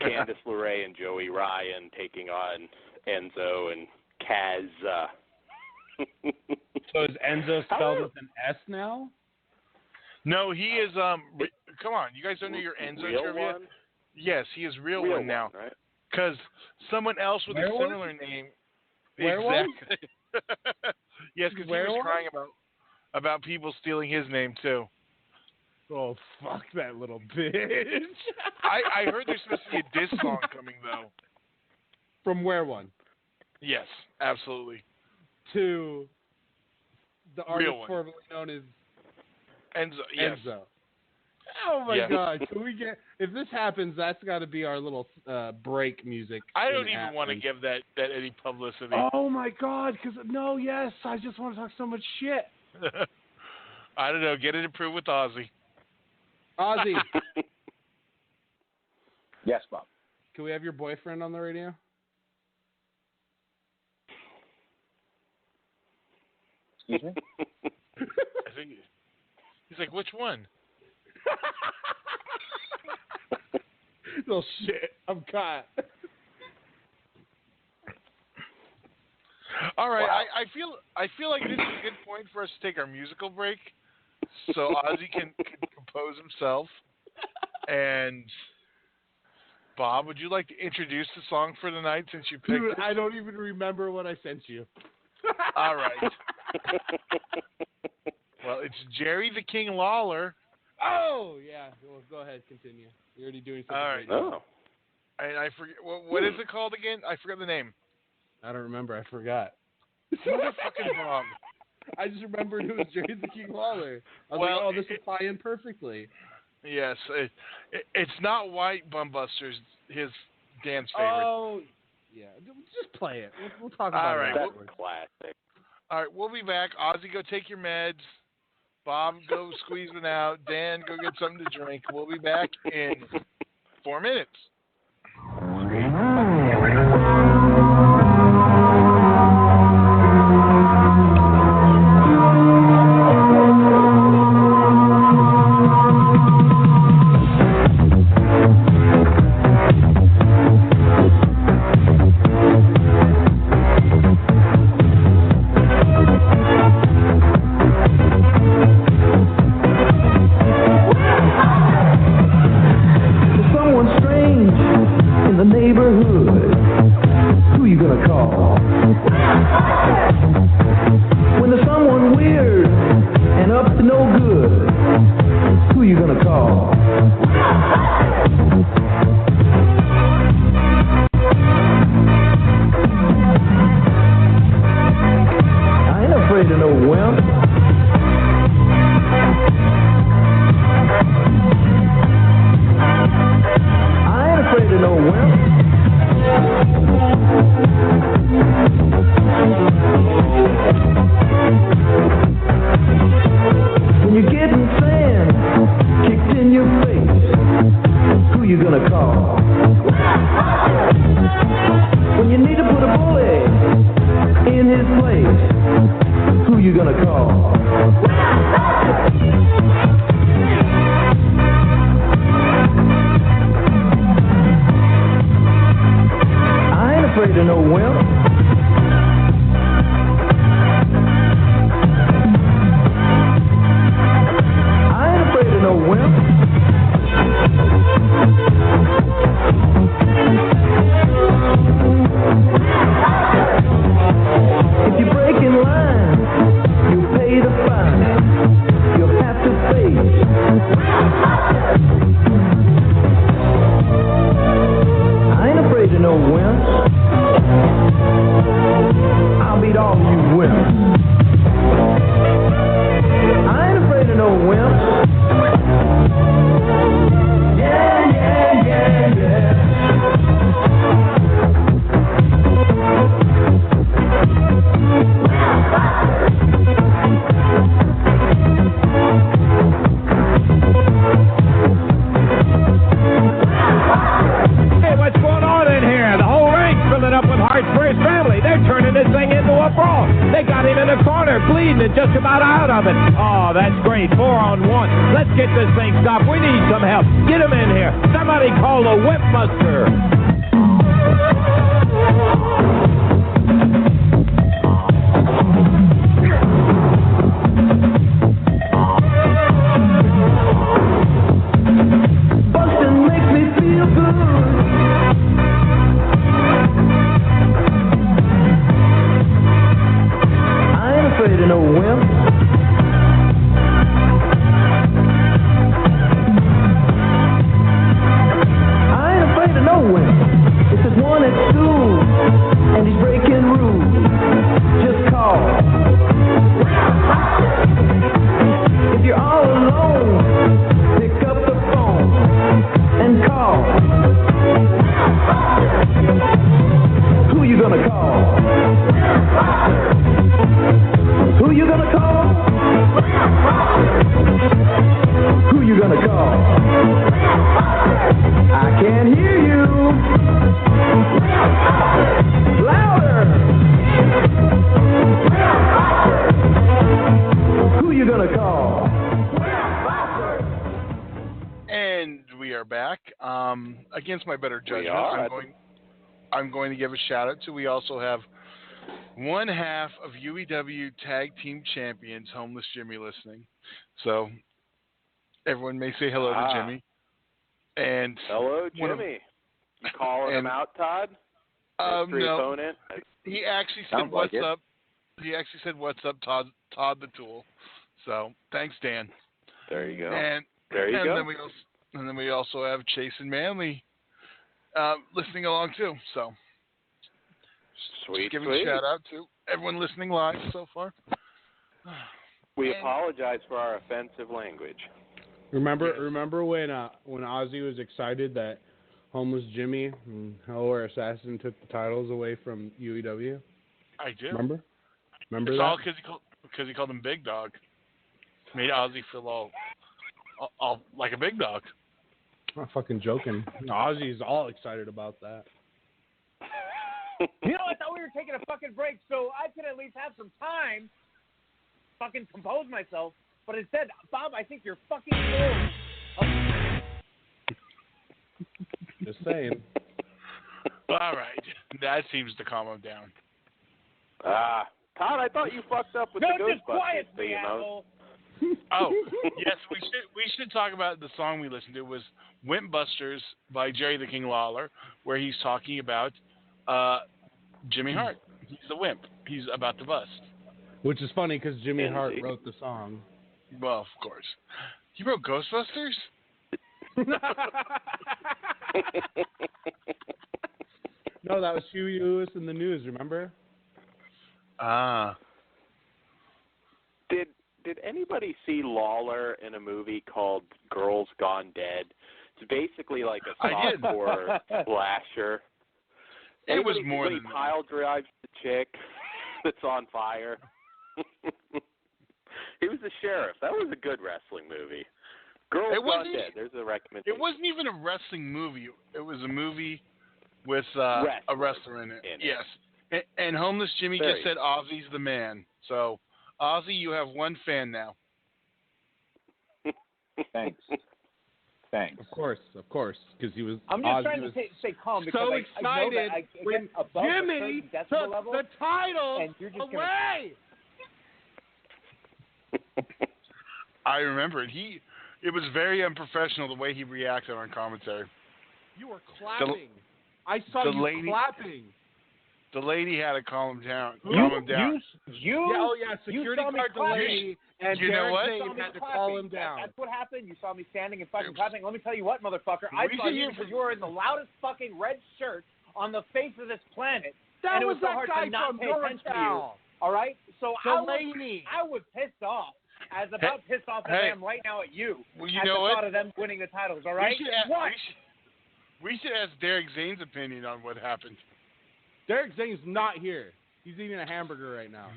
Candice LeRae and Joey Ryan taking on Enzo and Kaz. So is Enzo spelled with an S now? No, he is. Come on, you guys don't know your Enzo trivia? One? Yes, he is real one now. Right? Because someone else with a similar name. Exactly. Yes, because he was crying about people stealing his name too. Oh, fuck that little bitch. I heard there's supposed to be a diss song coming though. From where one? Yes, absolutely. To the artist one. formerly known as Enzo. Yes. Enzo. Oh my God! Can we get? If this happens, that's got to be our little break music. I don't even want to give that any publicity. Oh my God! Because yes, I just want to talk so much shit. I don't know. Get it approved with Ozzy. Ozzy. Yes, Bob. Can we have your boyfriend on the radio? Excuse me? I think he's like, which one? Oh shit! I'm caught. All right, wow. I feel like this is a good point for us to take our musical break, so Ozzy can compose himself. And Bob, would you like to introduce the song for the night since you picked it? I don't even remember what I sent you. All right. Well, it's Jerry the King Lawler. Oh, yeah. Well, go ahead. Continue. You're already doing something. All right. Great. Oh. I forget. What is it called again? I forgot the name. I don't remember. I forgot. Motherfucking Bob. I just remembered it was Jerry the King Lawler. I was like, oh, this will tie in perfectly. Yes. It's not White Bumbusters, his dance favorite. Oh, yeah. Just play it. We'll talk about it. That's classic. All right, we'll be back. Ozzy, go take your meds. Bob, go squeeze it out. Dan, go get something to drink. We'll be back in 4 minutes. out of it. Oh, that's great. 4-on-1. Let's get this thing stopped. We need some help. Get him in here. Somebody call the Whip Buster. Bustin' makes me feel good. I ain't afraid of no wimp. If there's one at school and he's breaking rules, just call. If you're all alone, pick up the phone and call. Who you gonna call? Who you gonna call? Who you gonna call? I can't hear you. Louder. Who you gonna call? And we are back. Against my better judgment, I'm going to give a shout out to. We also have one half of UEW Tag Team Champions, Homeless Jimmy, listening. So everyone may say hello to Jimmy. And hello, Jimmy. You calling him out, Todd? No. Opponent? He actually said, "What's up?" He actually said, "What's up, Todd the Tool?" So thanks, Dan. There you go. And there you go. Then we also have Chase and Manley listening along too. So sweet. Giving a shout out to everyone listening live so far. We apologize for our offensive language. Remember when Ozzy was excited that Homeless Jimmy and Hellware Assassin took the titles away from UEW? I do. Remember it's that? all because he called him Big Dog. Made Ozzy feel all like a big dog. I'm not fucking joking. Ozzy's all excited about that. You know, I thought we were taking a fucking break so I could at least have some time fucking compose myself. But instead, Bob, I think you're fucking full. Just saying. All right. That seems to calm him down. Todd, I thought you fucked up with the Ghostbusters theme. Oh, yes, we should talk about the song we listened to. It was Wimp Busters by Jerry the King Lawler, where he's talking about Jimmy Hart. He's the wimp. He's about to bust. Which is funny because Jimmy Hart wrote the song. Well, of course. He wrote Ghostbusters? No, that was Huey Lewis in the News, remember? Did anybody see Lawler in a movie called Girls Gone Dead? It's basically like a softcore slasher. It was more than that. Pile drives the chick that's on fire. He was the sheriff. That was a good wrestling movie. Girls Gone Dead. There's a recommendation. It wasn't even a wrestling movie. It was a movie with a wrestler in it. Yes. And Homeless Jimmy just said Ozzy's the man. So, Ozzy, you have one fan now. Thanks. Of course, because he was. I'm just trying to stay calm because so I know that I when get above Jimmy the took level, the title and you're just away. I remember it. It was very unprofessional the way he reacted on commentary. You were clapping. I saw you clapping. The lady had to calm him down. Security guard the lady, and you know what? Dave had to call him down. That's what happened. You saw me standing and fucking clapping. Let me tell you what, motherfucker. I saw you because you were in the loudest fucking red shirt on the face of this planet. That and was it was so hard to not pay attention to you. All right? So I was pissed off. As about pissed off as I am right now at you. Well, you at know the what? thought of them winning the titles, all right? We should ask Derek Zane's opinion on what happened. Derek Zane's not here. He's eating a hamburger right now.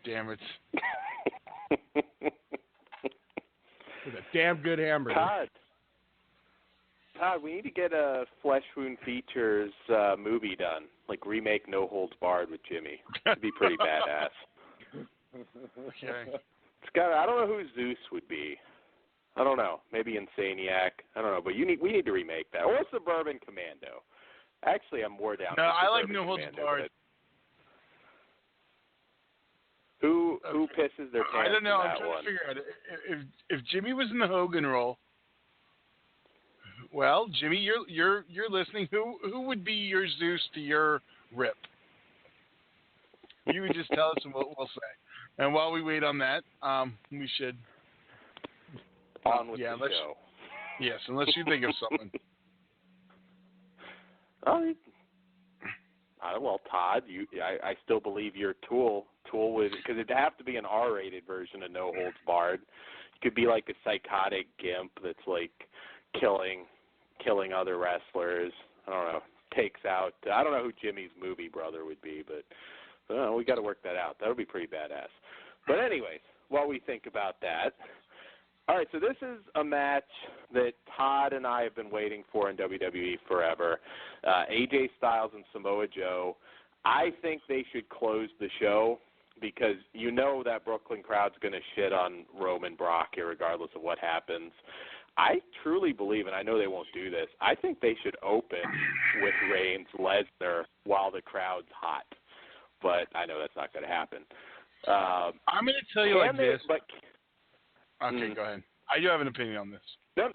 Damn it. It's a damn good hamburger. Todd, we need to get a Flesh Wound Features movie done. Like remake No Holds Barred with Jimmy. It'd be pretty badass. Okay. I don't know who Zeus would be. I don't know. Maybe Insaniac. I don't know. But we need to remake that. Or Suburban Commando. Actually, I'm more down. No, I like No Holds Barred. Who pisses their pants? I don't know. In I'm trying to figure out if Jimmy was in the Hogan role. Well, Jimmy, you're listening. Who would be your Zeus to your Rip? You would just tell us and we'll say. And while we wait on that, we should. On with the show. Yes, unless you think of something. Well, Todd, I still believe you're Tool. Tool would, because it'd have to be an R-rated version of No Holds Barred. It could be like a psychotic gimp that's like killing other wrestlers. I don't know. Takes out. I don't know who Jimmy's movie brother would be, but we got to work that out. That would be pretty badass. But anyways, while we think about that. All right, so this is a match that Todd and I have been waiting for in WWE forever. AJ Styles and Samoa Joe. I think they should close the show because you know that Brooklyn crowd's going to shit on Roman Brock regardless of what happens. I truly believe, and I know they won't do this, I think they should open with Reigns Lesnar while the crowd's hot. But I know that's not going to happen. I'm going to tell you like this. Okay, go ahead. I do have an opinion on this. No,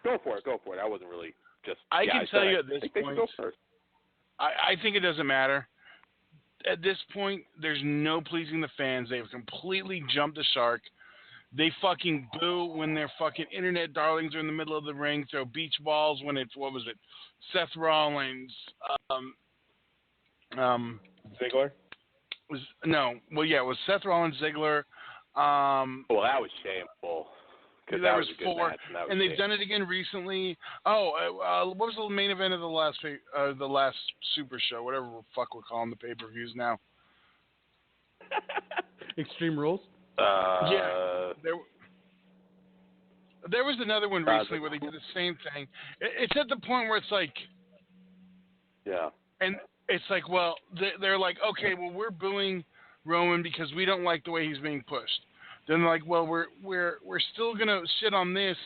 go for it. I wasn't really just... I can tell you at this point... They should go first. I think it doesn't matter. At this point, there's no pleasing the fans. They've completely jumped the shark. They fucking boo when their fucking internet darlings are in the middle of the ring, throw beach balls when it's, what was it, Seth Rollins, Ziggler? It was Seth Rollins, Ziggler. Well, that was shameful. That was four, and they've done it again recently. What was the main event of the last Super Show? Whatever the fuck we're calling the pay-per-views now. Extreme Rules. Yeah, there was another one recently where they did the same thing. It's at the point where it's like, yeah, and it's like, well, they're like, okay, well, we're booing Roman because we don't like the way he's being pushed. Then they're like, well, we're still gonna shit on this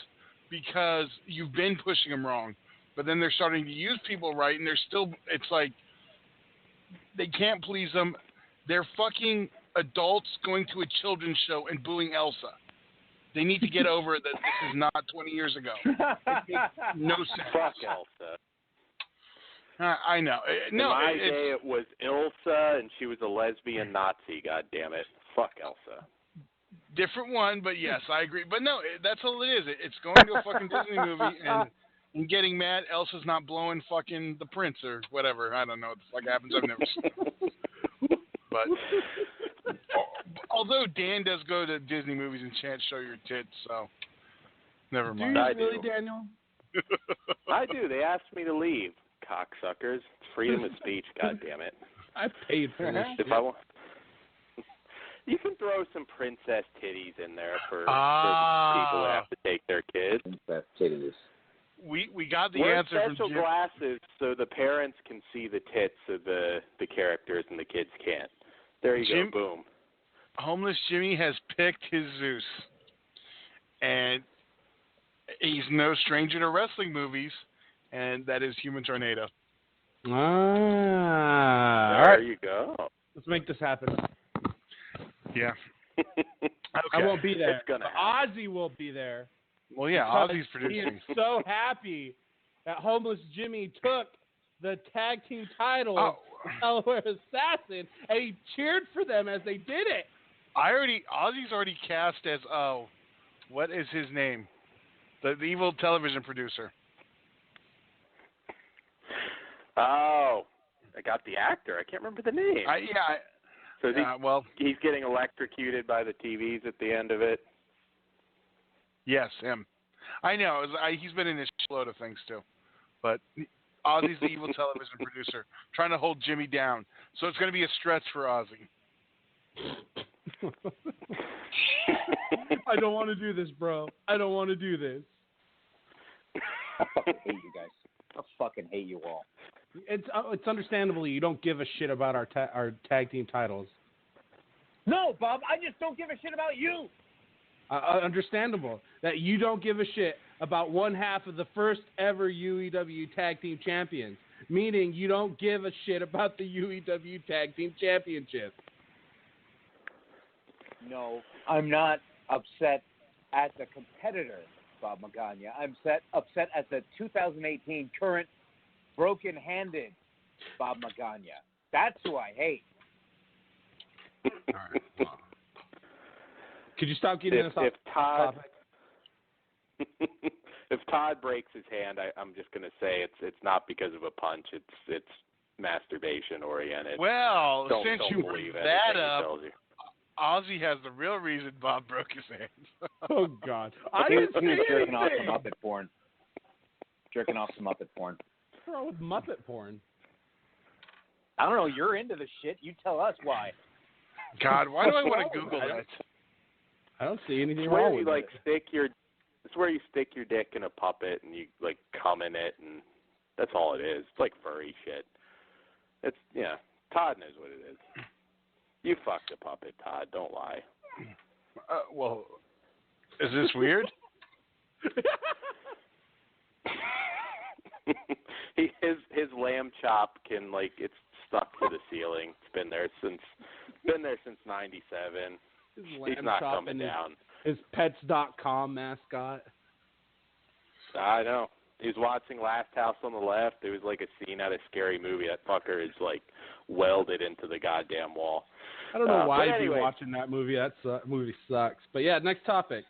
because you've been pushing him wrong. But then they're starting to use people right, and it's like they can't please them. They're fucking adults going to a children's show and booing Elsa. They need to get over it that this is not 20 years ago. It makes no sense. Fuck Elsa. I know. In my day, it was Ilsa, and she was a lesbian Nazi. God damn it. Fuck Elsa. Different one, but yes, I agree. But no, that's all it is. It's going to a fucking Disney movie and getting mad Elsa's not blowing fucking the prince or whatever. I don't know what the fuck happens. I've never seen it. But although Dan does go to Disney movies and chant "Show your tits," so never mind. Do you really, Daniel? I do. They asked me to leave. Cocksuckers. It's freedom of speech. God damn it. I paid for this. If I want. You can throw some princess titties in there for people who have to take their kids. Princess titties. We got the Wear answer from special glasses so the parents can see the tits of the characters and the kids can't. There you go. Boom. Homeless Jimmy has picked his Zeus. And he's no stranger to wrestling movies, and that is Human Tornado. All right. There you go. Let's make this happen. Yeah. Okay. I won't be there. Ozzy will be there. Well, yeah, Ozzy's producing. He is so happy that Homeless Jimmy took the tag team title of Delaware Assassin, and he cheered for them as they did it. Ozzy's already cast as, what is his name? The evil television producer. Oh, I got the actor. I can't remember the name. So he's getting electrocuted by the TVs at the end of it. Yes, him. I know. He's been in this load of things too. But Ozzy's the evil television producer, trying to hold Jimmy down. So it's going to be a stretch for Ozzy. I don't want to do this, bro. I don't want to do this. I fucking hate you guys. I fucking hate you all. It's understandable you don't give a shit about our tag team titles. No, Bob, I just don't give a shit about you. Understandable that you don't give a shit about one half of the first ever UEW Tag Team Champions, meaning you don't give a shit about the UEW Tag Team Championship. No, I'm not upset at the competitor, Bob Magana. I'm upset at the 2018 current broken-handed Bob Magana. That's who I hate. All right. Well, could you stop getting us off topic? If Todd breaks his hand, I'm just going to say it's not because of a punch. It's masturbation oriented. Well, since you believe bring that up, Ozzy has the real reason Bob broke his hand. Oh, God. I didn't say jerking off some Muppet porn. Jerking off some Muppet porn. What's wrong with Muppet porn? I don't know. You're into the shit. You tell us why. God, why do I want to Google that? I don't see anything wrong with it. It's where you stick your dick in a puppet and you like cum in it, and that's all it is. It's like furry shit. It's Todd knows what it is. You fucked a puppet, Todd. Don't lie. Well, is this weird? His lamb chop can it's stuck to the ceiling. It's been there since '97. He's not coming down. His Pets.com mascot. I know. He was watching Last House on the Left. There was like a scene out of Scary Movie. That fucker is like welded into the goddamn wall. I don't know why you'd be watching that movie. That movie sucks. But yeah, next topic.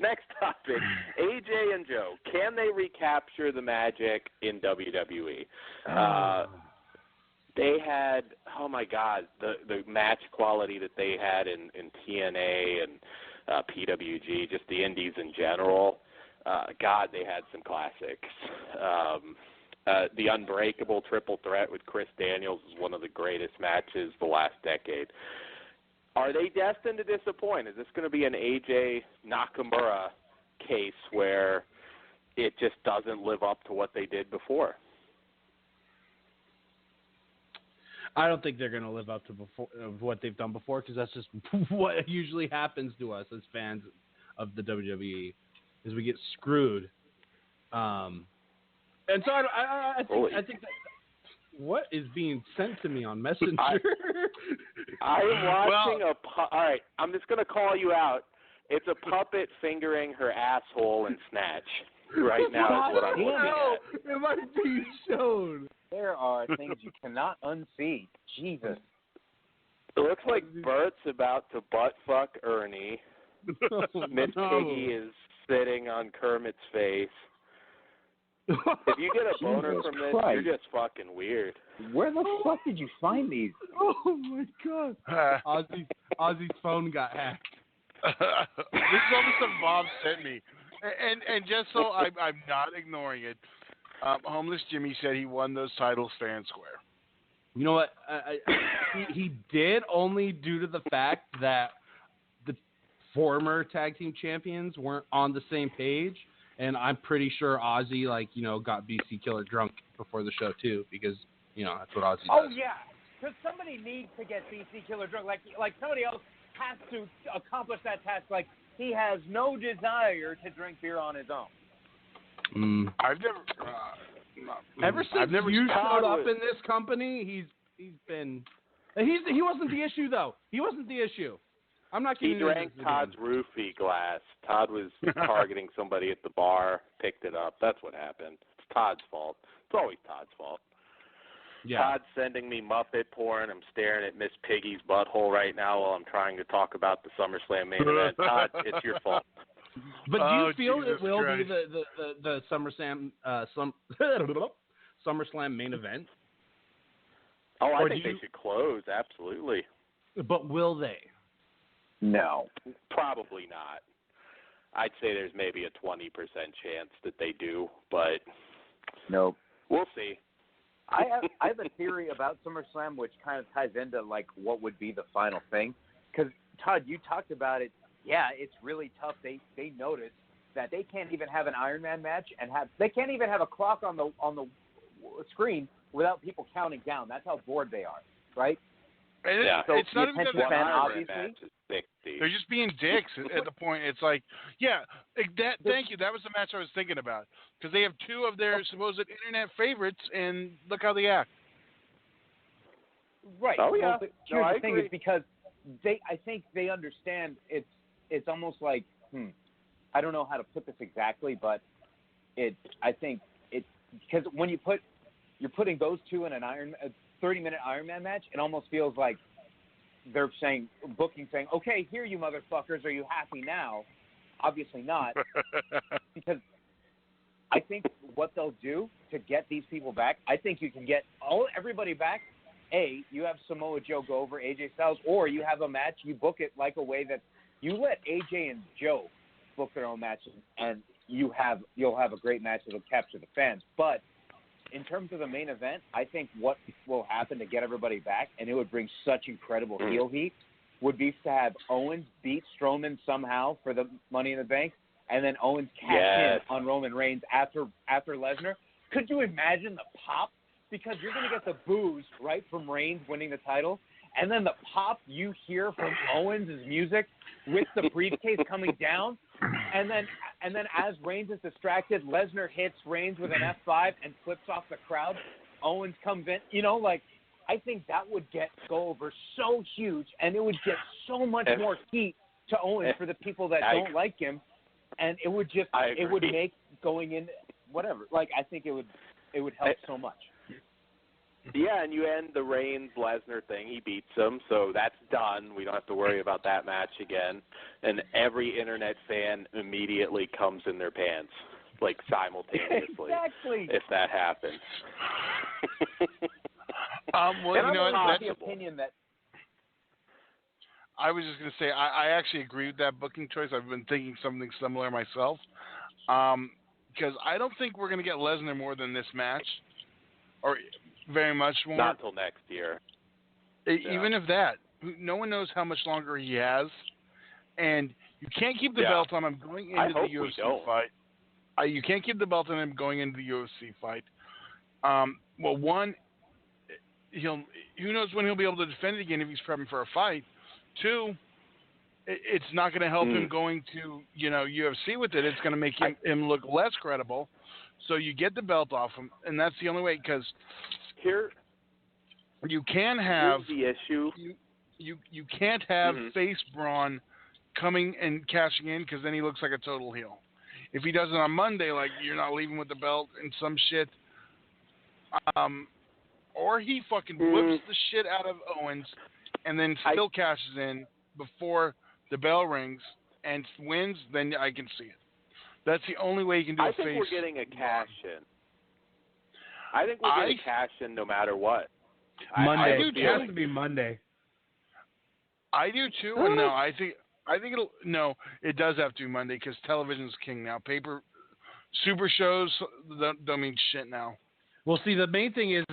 Next topic. AJ and Joe. Can they recapture the magic in WWE? They had, oh my God, the match quality that they had in TNA and PWG, just the indies in general. God, they had some classics. The Unbreakable Triple Threat with Chris Daniels is one of the greatest matches the last decade. Are they destined to disappoint? Is this going to be an AJ Nakamura case where it just doesn't live up to what they did before? I don't think they're going to live up to what they've done before, because that's just what usually happens to us as fans of the WWE, is we get screwed. And so I think that what is being sent to me on Messenger? I'm watching all right, I'm just going to call you out. It's a puppet fingering her asshole in Snatch right now is what I'm looking at. It might be shown. There are things you cannot unsee. Jesus. It looks like Bert's about to butt fuck Ernie. Miss Piggy is sitting on Kermit's face. If you get a boner from this, you're just fucking weird. Where the fuck did you find these? Oh my God. Ozzy's phone got hacked. This is all the stuff Bob sent me. And just so I'm not ignoring it, Homeless Jimmy said he won those titles fair and square. You know what? He did, only due to the fact that the former tag team champions weren't on the same page, and I'm pretty sure Ozzy, got BC Killer drunk before the show too, because that's what Ozzy does. Oh yeah, because somebody needs to get BC Killer drunk. Like somebody else has to accomplish that task. Like he has no desire to drink beer on his own. I've never. Ever since you showed up in this company, he's been. He wasn't the issue though. He wasn't the issue. I'm not kidding. He drank Todd's roofie glass. Todd was targeting somebody at the bar, picked it up. That's what happened. It's Todd's fault. It's always Todd's fault. Yeah. Todd's sending me Muppet porn. I'm staring at Miss Piggy's butthole right now while I'm trying to talk about the SummerSlam main event. Todd, it's your fault. But do you feel it will be the SummerSlam SummerSlam main event? Oh, I think they should close. Absolutely. But will they? No. Probably not. I'd say there's maybe a 20% chance that they do, but nope. We'll see. I have a theory about SummerSlam which kind of ties into what would be the final thing. Because Todd, you talked about it. Yeah, it's really tough. They noticed that they can't even have an Iron Man match they can't even have a clock on the screen without people counting down. That's how bored they are, right? And so it's not even that fan, obviously. They're just being dicks at the point. It's like, thank you. That was the match I was thinking about. Because they have two of their supposed internet favorites, and look how they act. Right. Oh, yeah. Well, here's the thing is because I think they understand it's almost like, I don't know how to put this exactly, but I think because when you're putting those two in a 30-minute Iron Man match, it almost feels like they're saying, okay, here you motherfuckers, are you happy now? Obviously not, because I think what they'll do to get these people back, I think you can get everybody back. You have Samoa Joe go over AJ Styles, or you have a match, you book it like a way that you let AJ and Joe book their own matches, and you'll have a great match that'll capture the fans. But in terms of the main event, I think what will happen to get everybody back, and it would bring such incredible heel heat, would be to have Owens beat Strowman somehow for the Money in the Bank, and then Owens cash in on Roman Reigns after Lesnar. Could you imagine the pop? Because you're going to get the boos, right, from Reigns winning the title, and then the pop you hear from Owens' music with the briefcase coming down, and then as Reigns is distracted, Lesnar hits Reigns with an F5 and flips off the crowd. Owens comes in. I think that would go over so huge, and it would get so much more heat to Owens for the people that don't like him, and it would make going in whatever. Like, I think it would help so much. Yeah, and you end the Reigns-Lesnar thing. He beats him, so that's done. We don't have to worry about that match again. And every internet fan immediately comes in their pants, like simultaneously. Exactly. If that happens. That's the opinion that. I was just going to say, I actually agree with that booking choice. I've been thinking something similar myself. Because I don't think we're going to get Lesnar more than this match. Or very much more. Not until next year. Even if that. No one knows how much longer he has. And you can't keep the belt on him going into the UFC fight. You can't keep the belt on him going into the UFC fight. Well, one, who knows when he'll be able to defend it again if he's prepping for a fight. Two, it's not going to help him going to UFC with it. It's going to make him look less credible. So you get the belt off him, and that's the only way. Because here you can have the issue. You can't have face Braun coming and cashing in, because then he looks like a total heel. If he does it on Monday, like, you're not leaving with the belt and some shit, or he fucking whips the shit out of Owens and then still cashes in before the bell rings and wins, then I can see it. That's the only way you can do a face. I think we're getting a cash in. I think we're getting a cash in no matter what. Monday. It has to be Monday. I do too. And no, I think it does have to be Monday, because television's king now. Super shows don't mean shit now. Well, see, the main thing is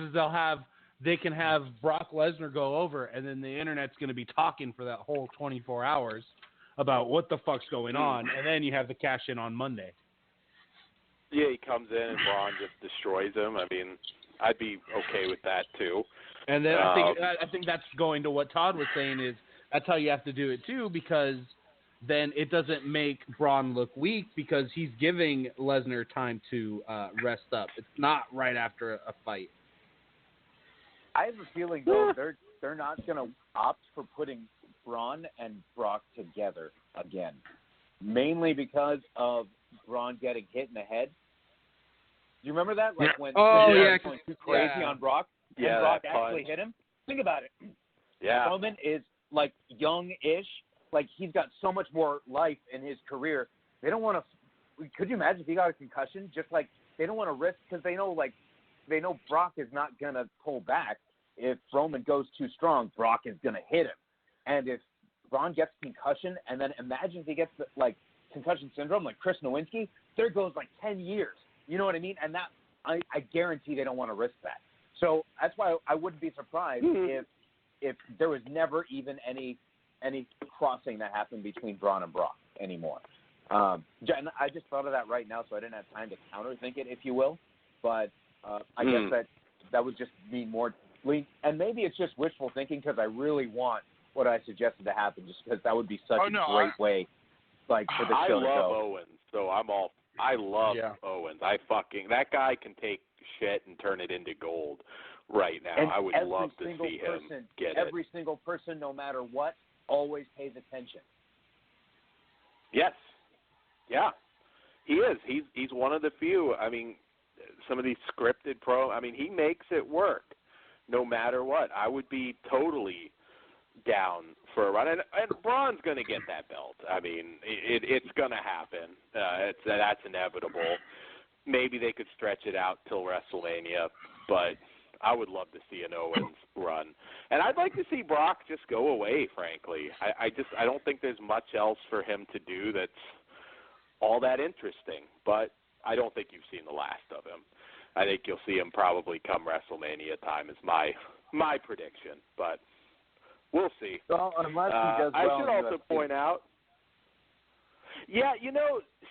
they can have Brock Lesnar go over, and then the internet's going to be talking for that whole 24 hours about what the fuck's going on, and then you have the cash in on Monday. Yeah, he comes in and Braun just destroys him. I mean, I'd be okay with that too. And then I think that's going to what Todd was saying, is that's how you have to do it too, because then it doesn't make Braun look weak, because he's giving Lesnar time to rest up. It's not right after a fight. I have a feeling though they're not going to opt for putting Braun and Brock together again, mainly because of Braun getting hit in the head. Do you remember that? Like when he was going too crazy on Brock, and Brock actually hit him? Think about it. Yeah. Roman is like young-ish. Like, he's got so much more life in his career. They don't want to. Could you imagine if he got a concussion? Just like they don't want to risk, because they know Brock is not gonna pull back. If Roman goes too strong, Brock is gonna hit him. And if Braun gets concussion, and then imagine if he gets concussion syndrome, like Chris Nowinski, there goes 10 years. You know what I mean? And that I guarantee they don't want to risk that. So that's why I wouldn't be surprised if there was never even any crossing that happened between Braun and Brock anymore. And I just thought of that right now, so I didn't have time to counter-think it, if you will. But I guess that would just mean more and maybe it's just wishful thinking because I really want what I suggested to happen, just because that would be such a great way, like, for the show to go. I love Owens, so I love Owens. That guy can take shit and turn it into gold right now. And I would love to see him get every single person, no matter what, always pays attention. Yes. Yeah. He is. He's one of the few. I mean, some of these scripted he makes it work no matter what. I would be totally down for a run. And Braun's going to get that belt. I mean, it's going to happen. That's inevitable. Maybe they could stretch it out till WrestleMania, but I would love to see an Owens run. And I'd like to see Brock just go away, frankly. I don't think there's much else for him to do that's all that interesting, but I don't think you've seen the last of him. I think you'll see him probably come WrestleMania time is my prediction, but we'll see. Well, unless he does well I should also point out,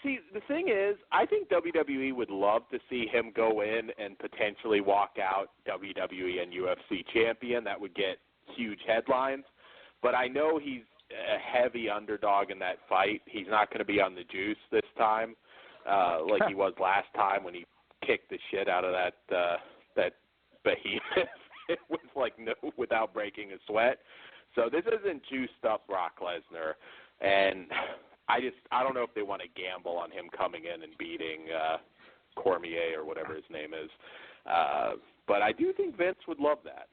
see, the thing is, I think WWE would love to see him go in and potentially walk out WWE and UFC champion. That would get huge headlines, but I know he's a heavy underdog in that fight. He's not going to be on the juice this time, like he was last time when he kicked the shit out of that behemoth without breaking a sweat. So this isn't juiced up Brock Lesnar, and I don't know if they want to gamble on him coming in and beating Cormier or whatever his name is. But I do think Vince would love that.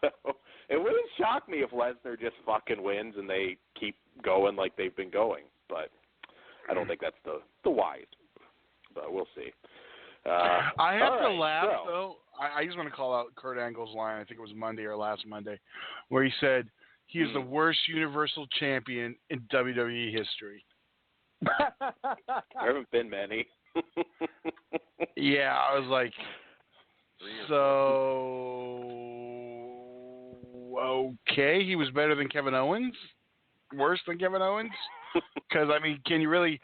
So it wouldn't shock me if Lesnar just fucking wins and they keep going like they've been going. But I don't think that's the wise. But we'll see. I have to laugh, though. I just want to call out Kurt Angle's line, I think it was Monday or last Monday, where he said he is the worst Universal Champion in WWE history. There haven't been many. Yeah, I was like, so, okay, he was better than Kevin Owens? Worse than Kevin Owens? Because, can you really...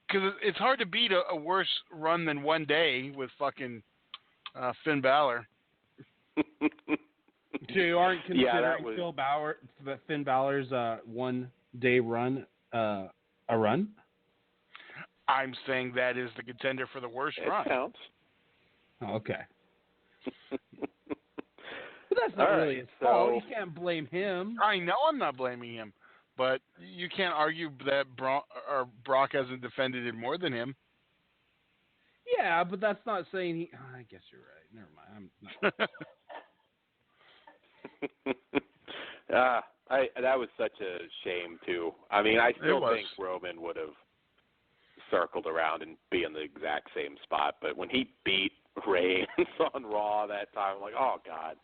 Because it's hard to beat a worse run than one day with fucking Finn Balor. So you aren't considering Finn Balor's one-day run a run? I'm saying that is the contender for the worst run. Counts. Oh, okay. But that's not really his fault. You can't blame him. I know I'm not blaming him. But you can't argue that Brock hasn't defended it more than him. Yeah, but that's not saying he... Oh, I guess you're right. Never mind. That was such a shame, too. I still think Roman would have circled around and be in the exact same spot. But when he beat Reigns on Raw that time, I'm like, oh, God.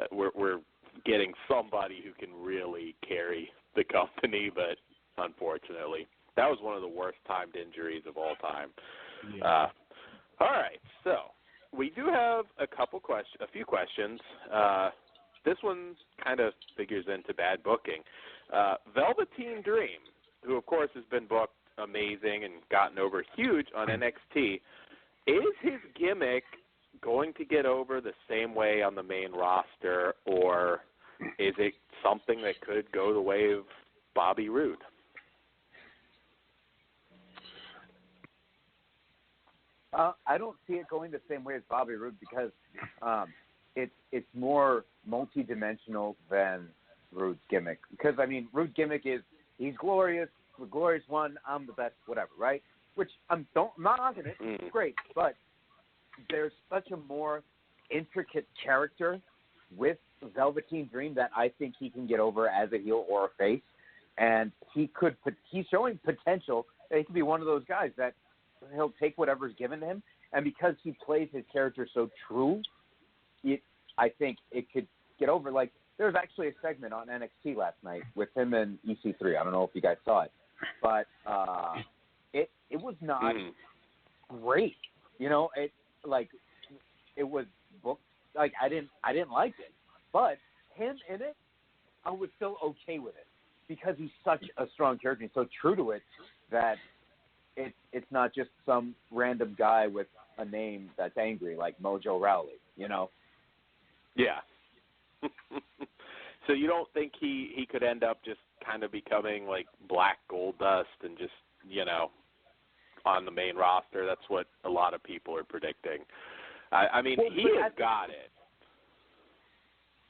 We're getting somebody who can really carry the company, but unfortunately, that was one of the worst timed injuries of all time. Yeah. All right, so we do have a few questions. This one kind of figures into bad booking. Velveteen Dream, who of course has been booked amazing and gotten over huge on NXT, is his gimmick going to get over the same way on the main roster, or is it something that could go the way of Bobby Roode? I don't see it going the same way as Bobby Roode because it's more multi-dimensional than Roode's gimmick. Because, Roode's gimmick is he's glorious, the glorious one, I'm the best, whatever, right? Which I'm not knocking it. It's great. But there's such a more intricate character with Velveteen Dream that I think he can get over as a heel or a face, and he's showing potential that he could be one of those guys that he'll take whatever's given to him, and because he plays his character so true, I think it could get over. Like, there was actually a segment on NXT last night with him and EC3. I don't know if you guys saw it, but it was not great. It was booked. Like, I didn't like it. But him in it, I was still okay with it because he's such a strong character and so true to it that it's not just some random guy with a name that's angry like Mojo Rawley, Yeah. So you don't think he could end up just kind of becoming like Black Goldust and just, on the main roster? That's what a lot of people are predicting. I mean, he has got it.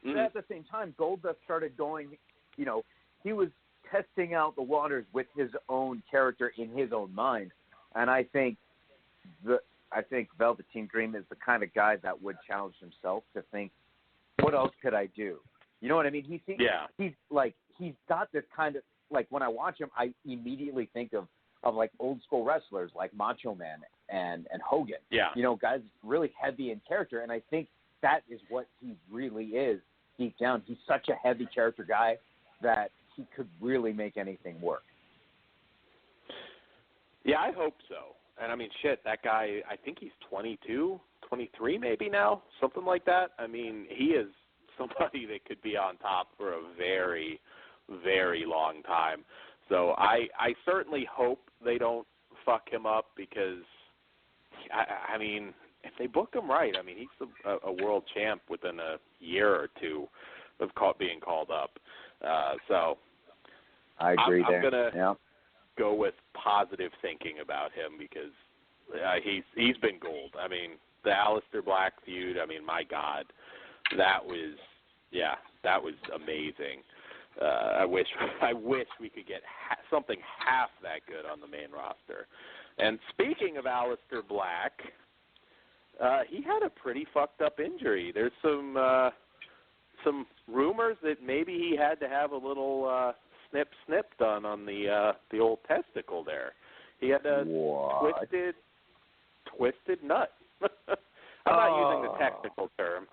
But at the same time, Goldust started going, he was testing out the waters with his own character in his own mind. And I think Velveteen Dream is the kind of guy that would challenge himself to think, what else could I do? You know what I mean? He's got this kind of, like, when I watch him, I immediately think of like old school wrestlers like Macho Man and Hogan. Yeah. Guys really heavy in character, and I think that is what he really is deep down. He's such a heavy character guy that he could really make anything work. Yeah, I hope so. And I mean, shit, that guy, I think he's 22, 23 maybe now, something like that. I mean, he is somebody that could be on top for a very, very long time. So I certainly hope they don't fuck him up because, I mean, if they book him right, I mean, he's a world champ within a year or two of being called up. So I agree I'm going to yeah. go with positive thinking about him because he's been gold. I mean, the Aleister Black feud, I mean, my God, that was amazing. I wish we could get something half that good on the main roster. And speaking of Aleister Black, he had a pretty fucked up injury. There's some rumors that maybe he had to have a little snip done on the old testicle there. He had a twisted nut. I'm not using the technical term,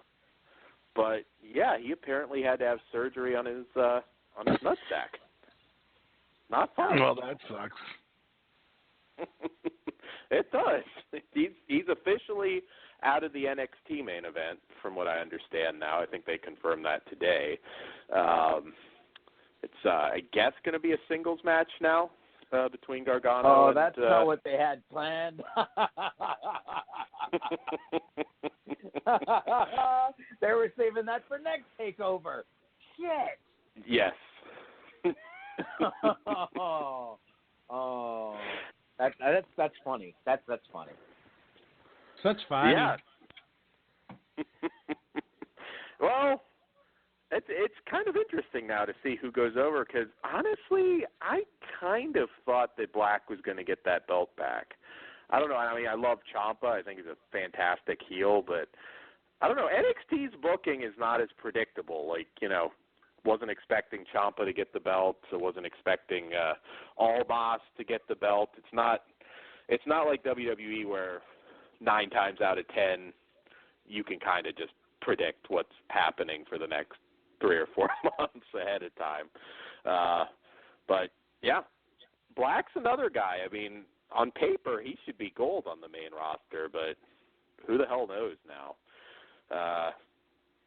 but yeah, he apparently had to have surgery on his nutsack. Not fun. Well, that sucks. It does. He's officially out of the NXT main event, from what I understand now. I think they confirmed that today. It's, I guess, going to be a singles match now between Gargano and... Oh, that's not what they had planned. They were saving that for next takeover. Shit. Yes. That's funny. That's funny. Such fun. Yeah. Well, it's kind of interesting now to see who goes over because honestly, I kind of thought that Black was going to get that belt back. I don't know. I mean, I love Ciampa. I think he's a fantastic heel, but I don't know. NXT's booking is not as predictable. Like, wasn't expecting Ciampa to get the belt. So wasn't expecting Almas to get the belt. It's not like WWE where 9 times out of 10 you can kind of just predict what's happening for the next 3 or 4 months ahead of time. But yeah, Black's another guy. I mean, on paper he should be gold on the main roster, but who the hell knows now?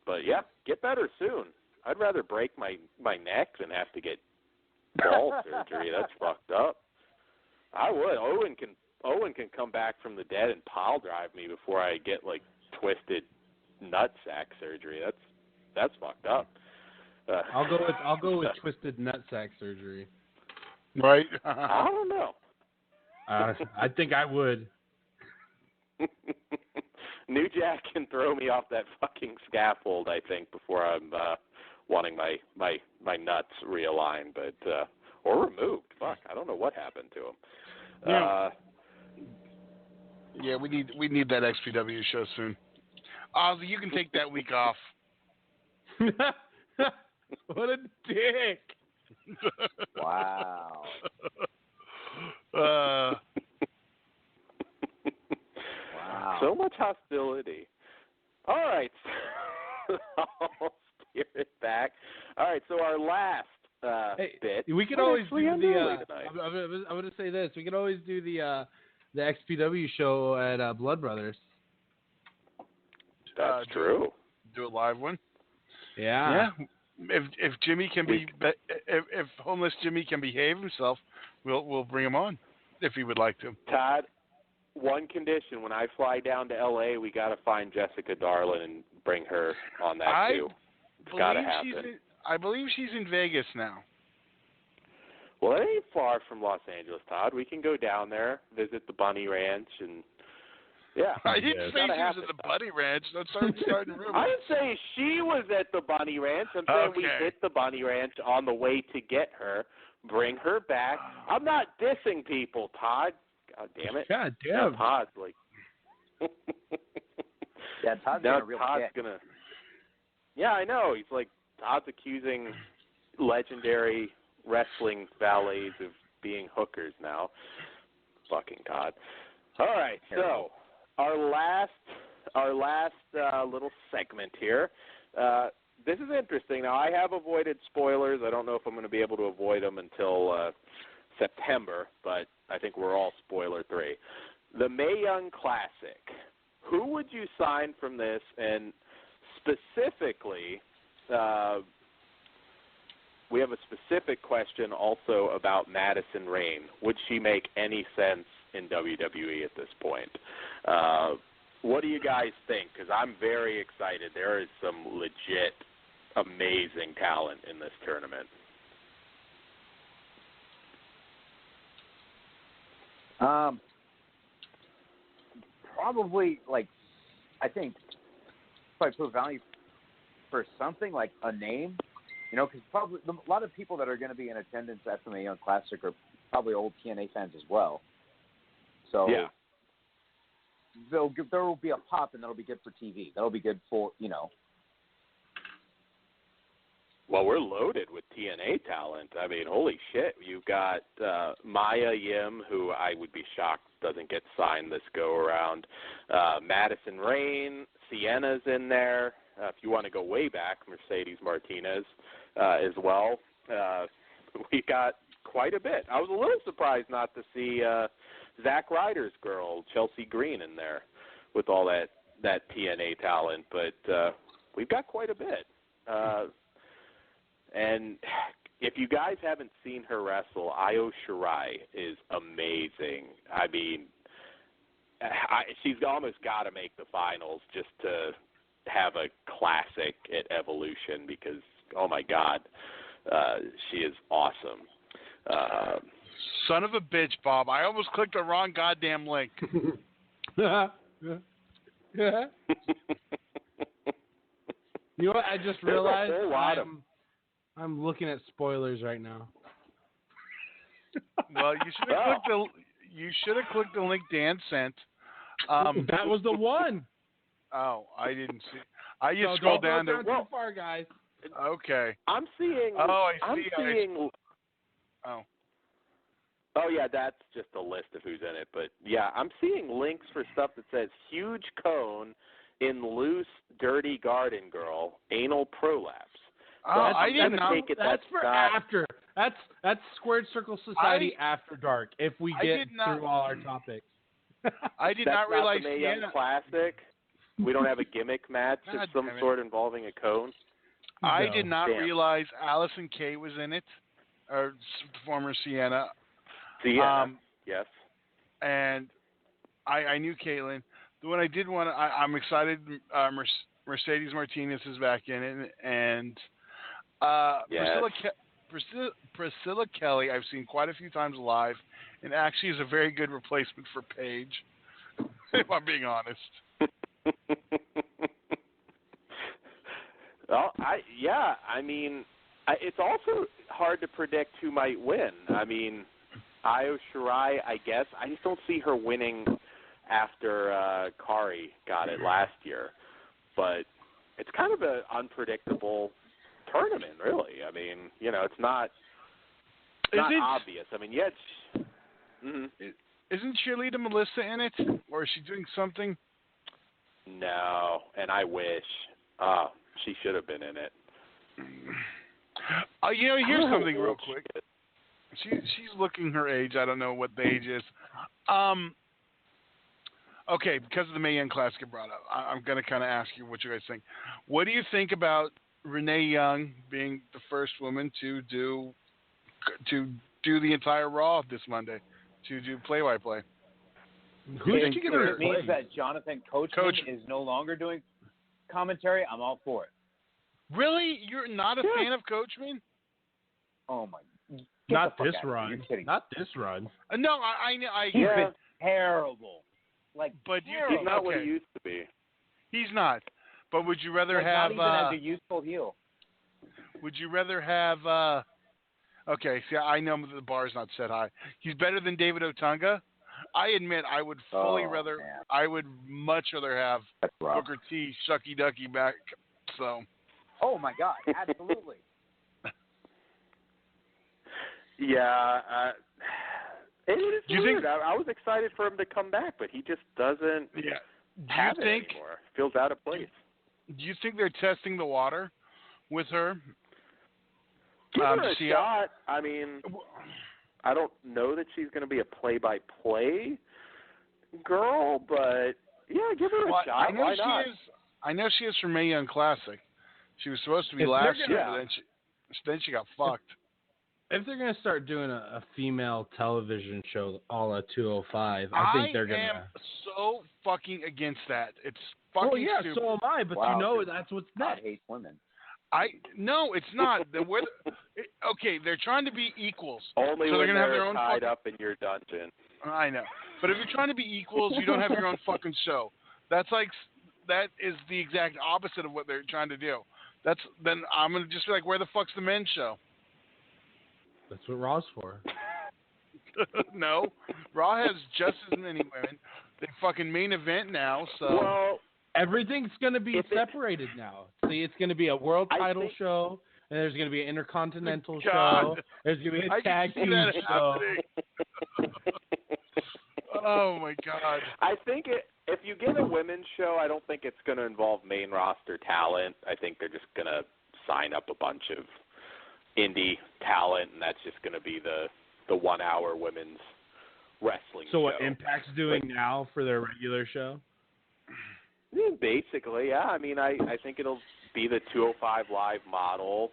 But yeah, get better soon. I'd rather break my neck than have to get ball surgery. That's fucked up. I would. Owen can come back from the dead and pile drive me before I get like twisted nutsack surgery. That's fucked up. I'll go with twisted nutsack surgery. Right? I don't know. I think I would. New Jack can throw me off that fucking scaffold, I think, before I'm wanting my nuts realigned, but or removed. Fuck, I don't know what happened to him. Yeah, we need that XPW show soon. Ozzy, you can take that week off. What a dick! Wow. Wow. So much hostility. All right. I'll steer it back. All right, so our last bit. We could always do the. I'm going to say this. We could always do the XPW show at Blood Brothers. That's true. Do a live one. Yeah. If Jimmy can if homeless Jimmy can behave himself, we'll bring him on if he would like to. Todd, one condition: when I fly down to LA, we got to find Jessica Darlin and bring her on that too. I believe she's in Vegas now. Well, it ain't far from Los Angeles, Todd. We can go down there, visit the Bunny Ranch, and yeah. I didn't say she was at the Bunny Ranch. Don't start starting rumors. I didn't say she was at the Bunny Ranch. I'm saying we hit the Bunny Ranch on the way to get her, bring her back. I'm not dissing people, Todd. God damn it. God damn. Now Todd's like. Yeah, Todd's now gonna real Todd's kick. gonna. Yeah, I know. He's like Todd's accusing legendary wrestling valets of being hookers now. Fucking Todd. All right, so our last little segment here. This is interesting. Now, I have avoided spoilers. I don't know if I'm going to be able to avoid them until September, but I think we're all spoiler-free. The Mae Young Classic. Who would you sign from this? And specifically, we have a specific question also about Madison Rayne. Would she make any sense in WWE at this point? What do you guys think? Because I'm very excited. There is some legit amazing talent in this tournament. Probably, I think, probably put value for something like a name. Because probably a lot of people that are going to be in attendance at the Mae Young Classic are probably old TNA fans as well. So yeah. There will be a pop, and that'll be good for TV. That'll be good for, Well, we're loaded with TNA talent. I mean, holy shit. You've got Maya Yim, who I would be shocked doesn't get signed this go-around. Madison Rayne, Sienna's in there. If you want to go way back, Mercedes Martinez as well. We got quite a bit. I was a little surprised not to see Zack Ryder's girl, Chelsea Green, in there with all that TNA talent, but we've got quite a bit. And if you guys haven't seen her wrestle, Io Shirai is amazing. I mean, she's almost got to make the finals just to have a classic at Evolution because, oh my God, she is awesome. Son of a bitch, Bob. I almost clicked the wrong goddamn link. You know what? I just realized I'm looking at spoilers right now. Well, you should have clicked the link Dan sent. That was the one. Oh, I didn't see. I just scrolled down to. Too far, guys. Okay. I'm seeing. Oh, I see. Oh, yeah, that's just a list of who's in it. But, yeah, I'm seeing links for stuff that says huge cone in loose, dirty garden girl, anal prolapse. Oh, I didn't know. That's for after. That's Squared Circle Society after dark, if we get through all our topics. I did not realize the Mae Young Classic. We don't have a gimmick match of some sort involving a cone. I did not realize Allison Kay was in it, or former Sienna. Yes. And I knew Caitlin. The one I did want to, I'm excited. Mercedes Martinez is back in it, and Priscilla Kelly I've seen quite a few times live, and actually is a very good replacement for Paige, if I'm being honest. Well, I mean, it's also hard to predict who might win. I mean, Io Shirai, I guess. I just don't see her winning after Kari got it last year. But it's kind of an unpredictable tournament, really. I mean, it's not obvious. I mean, Isn't Cheerleader Melissa in it? Or is she doing something? No, and I wish. She should have been in it. Here's something real quick. She's looking her age. I don't know what the age is. Okay, because of the Mae Young Classic I brought up, I'm going to kind of ask you what you guys think. What do you think about Renee Young being the first woman to do the entire Raw this Monday, to do play-by-play? It means that Jonathan Coachman is no longer doing commentary. I'm all for it. Really? You're not a fan of Coachman? Oh my! Not this run. Not this run. No, I He's been terrible. But he's not what he used to be. He's not. But would you rather have? Not even as a useful heel. Would you rather have? Okay, see, I know the bar's not set high. He's better than David Otunga. I admit, I would rather. Man. I would much rather have Booker T, Shucky Ducky back. So. Oh my God! Absolutely. Yeah. It is weird. Think, I was excited for him to come back, but he just doesn't have it anymore. Feels out of place. Do you think they're testing the water with her? Give her a shot. I mean, I don't know that she's going to be a play-by-play girl, but yeah, give her a shot. Why not? I know she is from Mae Young Classic. She was supposed to be last year, but then she got fucked. If they're going to start doing a female television show a la 205, I think they're going to... I am so fucking against that. It's fucking stupid. So am I, but that's what's next. I hate women. No, it's not. Okay, they're trying to be equals. Only so when they're they're tied up in your dungeon. I know. But if you're trying to be equals, you don't have your own fucking show. That is the exact opposite of what they're trying to do. Then I'm going to just be like, where the fuck's the men's show? That's what Raw's for. No. Raw has just as many women. They fucking main event now, so... Well, everything's going to be separated now. See, it's going to be a world title show, and there's going to be an intercontinental show. There's going to be a tag team show. Oh, my God. I think if you get a women's show, I don't think it's going to involve main roster talent. I think they're just going to sign up a bunch of indie talent, and that's just going to be the 1 hour women's wrestling show. So what Impact's doing now for their regular show? Basically, yeah. I mean, I think it'll be the 205 Live model.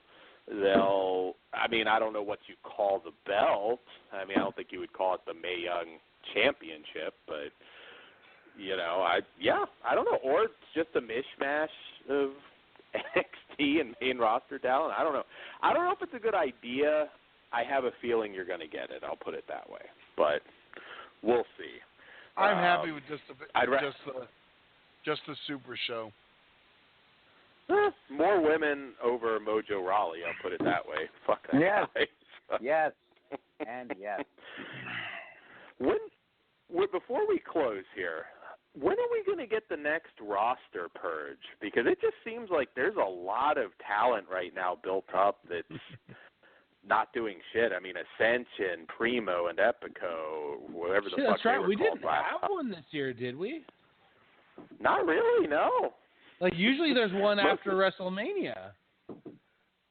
I don't know what you call the belt. I mean, I don't think you would call it the Mae Young Championship, but, I don't know. Or it's just a mishmash of NXT and main roster talent. I don't know. I don't know if it's a good idea. I have a feeling you're going to get it. I'll put it that way. But we'll see. I'm happy with just the Super Show. More women over Mojo Rawley. I'll put it that way. Fuck that guy. Yes. And yes. Before we close here, when are we going to get the next roster purge? Because it just seems like there's a lot of talent right now built up that's not doing shit. I mean, Ascension, Primo, and Epico, whatever the fuck that's right. they were We called didn't have one this year, did we? Not really, no. Like, usually there's one after WrestleMania.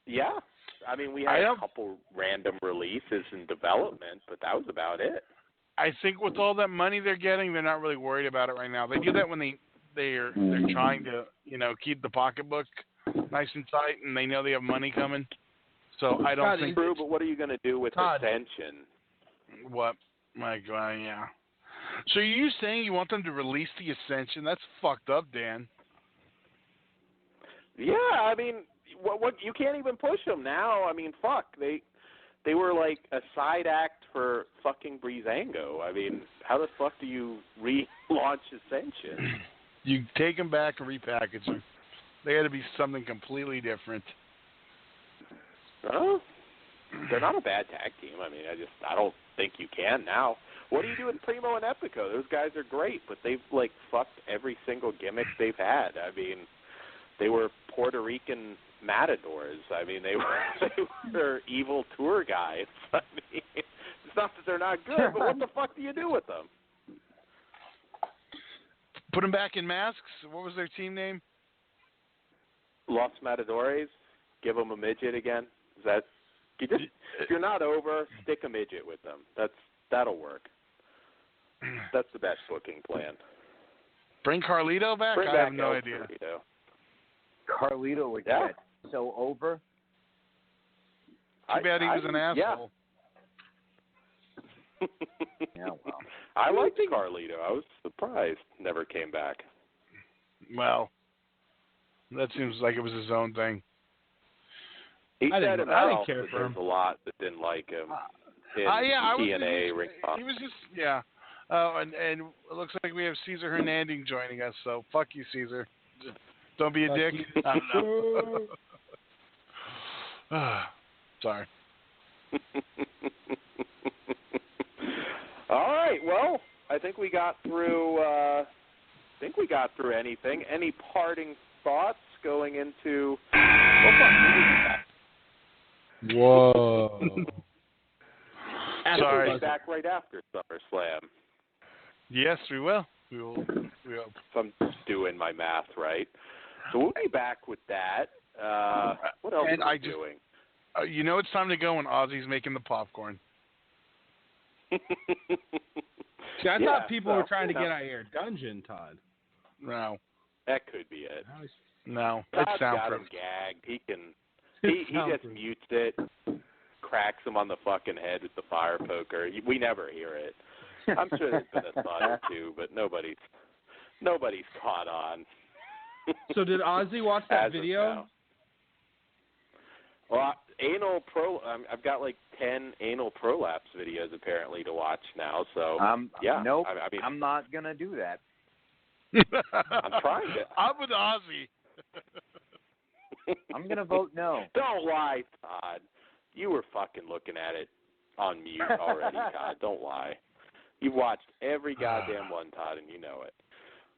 Yeah. I mean, we had a couple random releases in development, but that was about it. I think with all that money they're getting, they're not really worried about it right now. They do that when they're trying to, keep the pocketbook nice and tight, and they know they have money coming. So I don't think true. But what are you going to do with Ascension? What? My God, yeah. So are you saying you want them to release the Ascension? That's fucked up, Dan. Yeah, I mean, what you can't even push them now. I mean, fuck, they were like a side act for fucking Breezango. I mean, how the fuck do you relaunch Ascension? You take them back and repackage them. They got to be something completely different. Oh, they're not a bad tag team. I mean, I don't think you can now. What do you do with Primo and Epico? Those guys are great, but they've like fucked every single gimmick they've had. I mean, they were Puerto Rican matadors. I mean, they were evil tour guides. I mean, it's not that they're not good, but what the fuck do you do with them? Put them back in masks? What was their team name? Los Matadores. Give them a midget again. Is that if you're not over, stick a midget with them. That'll work. That's the best booking plan. Bring Carlito back? I have no idea. Carlito would get so over. Too bad he was an asshole. Yeah, well. I liked Carlito. I was surprised. Never came back. Well, that seems like it was his own thing. He said himself that there's a lot that didn't like him in TNA Ring of Honor. He was just, yeah. And it looks like we have Cesar Hernandez joining us, so fuck you, Cesar. Don't be a dick. I don't know. Sorry. All right. Well, I think we got through. Anything. Any parting thoughts going into? Whoa. Sorry. We'll be back right after SummerSlam. Yes, we will. We will. If I'm doing my math right. So we'll be back with that. What else are we doing? You know it's time to go when Ozzy's making the popcorn. See, I thought people were trying to get out of your dungeon, Todd. No. That could be it. No. Todd's it's got him gagged. He just mutes it, cracks him on the fucking head with the fire poker. We never hear it. I'm sure there's been a thought or two, but nobody's caught on. So did Ozzy watch that video? Well, I've got like 10 anal prolapse videos apparently to watch now. So yeah, nope, I mean, I'm not gonna do that. I'm trying to. I'm with Ozzy. I'm gonna vote no. Don't lie, Todd. You were fucking looking at it on mute already, Todd. Don't lie. You've watched every goddamn one, Todd, and you know it.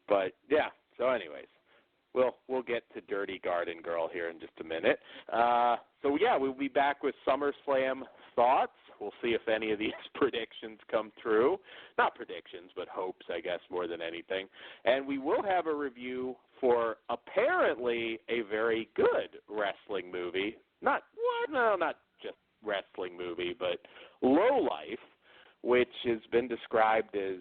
But yeah. So, anyways. We'll get to Dirty Garden Girl here in just a minute. So, yeah, we'll be back with SummerSlam thoughts. We'll see if any of these predictions come true. Not predictions, but hopes, I guess, more than anything. And we will have a review for apparently a very good wrestling movie. Not just wrestling movie, but Low Life, which has been described as,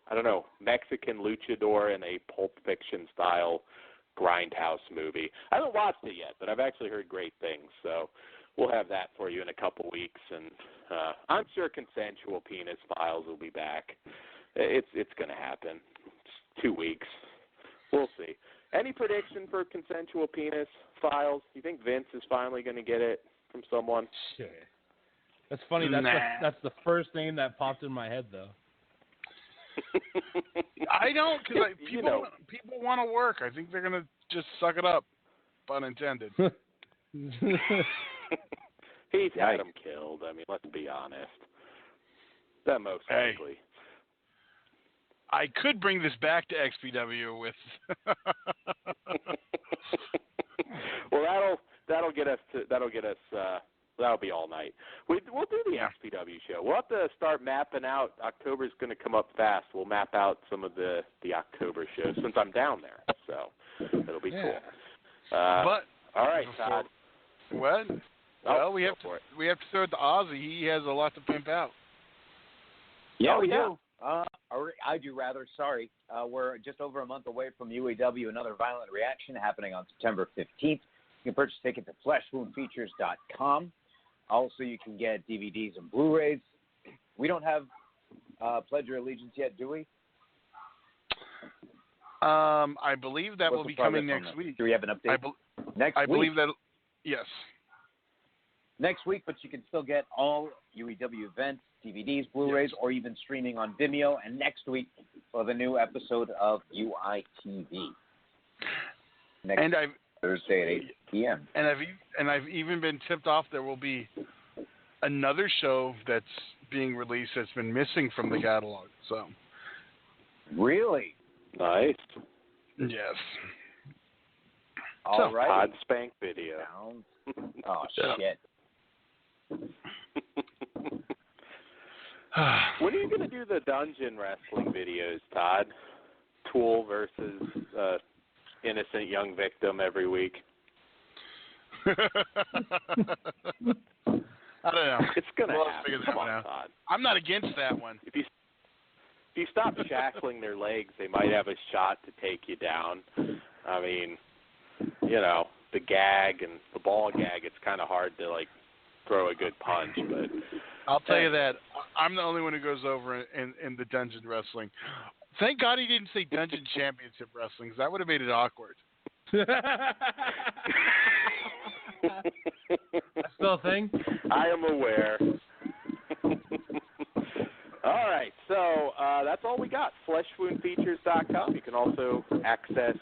I don't know, Mexican luchador in a Pulp Fiction style grindhouse movie. I haven't watched it yet, but I've actually heard great things. So we'll have that for you in a couple weeks, and I'm sure Consensual Penis Files will be back. It's going to happen. It's 2 weeks. We'll see. Any prediction for Consensual Penis Files? You think Vince is finally going to get it from someone? Sure. That's funny. That's the first name that popped in my head, though. I don't, because people want to work. I think they're going to just suck it up, pun intended. He's had him killed. I mean, let's be honest. That most likely. I could bring this back to XPW with. Well, that'll get us. That'll be all night. We'll do the XPW show. We'll have to start mapping out. October's going to come up fast. We'll map out some of the October shows since I'm down there. So it'll be cool. But all right, Todd. What? Well, we have to throw it to Ozzy. He has a lot to pimp out. Yeah, we do. I do rather. Sorry. We're just over a month away from UAW Another Violent Reaction happening on September 15th. You can purchase tickets at fleshwoundfeatures.com. Also, you can get DVDs and Blu-rays. We don't have Pledge Your Allegiance yet, do we? I believe that will be coming next week. Do we have an update? I believe that, yes. Next week, but you can still get all UEW events, DVDs, Blu-rays, or even streaming on Vimeo. And next week for the new episode of UITV. Thursday at 8 p.m. And I've even been tipped off there will be another show that's being released that's been missing from the catalog. So. Really? Nice. Yes. All right. Odd Spank video. Oh, shit. When are you going to do the dungeon wrestling videos, Todd? Tool versus innocent young victim every week. I don't know. It's going to happen. Come on, Todd. I'm not against that one. If you stop shackling their legs, they might have a shot to take you down. I mean, you know, the gag and the ball gag, it's kind of hard to, like, throw a good punch. But I'll tell you that. I'm the only one who goes over in the dungeon wrestling. Thank God he didn't say Dungeon Championship Wrestling, because that would have made it awkward. That's still a thing? I am aware. All right, so that's all we got. FleshWoundFeatures.com. You can also access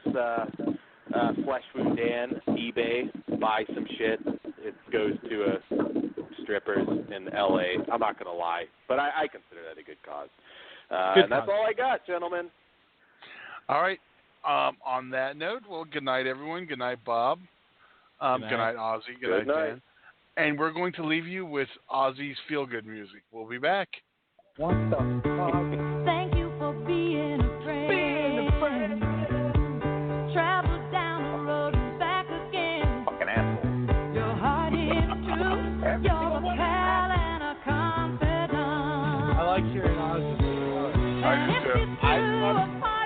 Flesh Wound Dan, eBay, buy some shit. It goes to strippers in L.A. I'm not going to lie, but I consider that a good cause. And that's all I got, gentlemen. All right. On that note, well, good night, everyone. Good night, Bob. Good night, Ozzy. Good night, Dan. And we're going to leave you with Ozzy's feel-good music. We'll be back. What the fuck? Thank you for being a friend. Travel down the road and back again. Fucking asshole. Your heart is true. You're a pal and a confidant. I like hearing Ozzy. I do too. A party.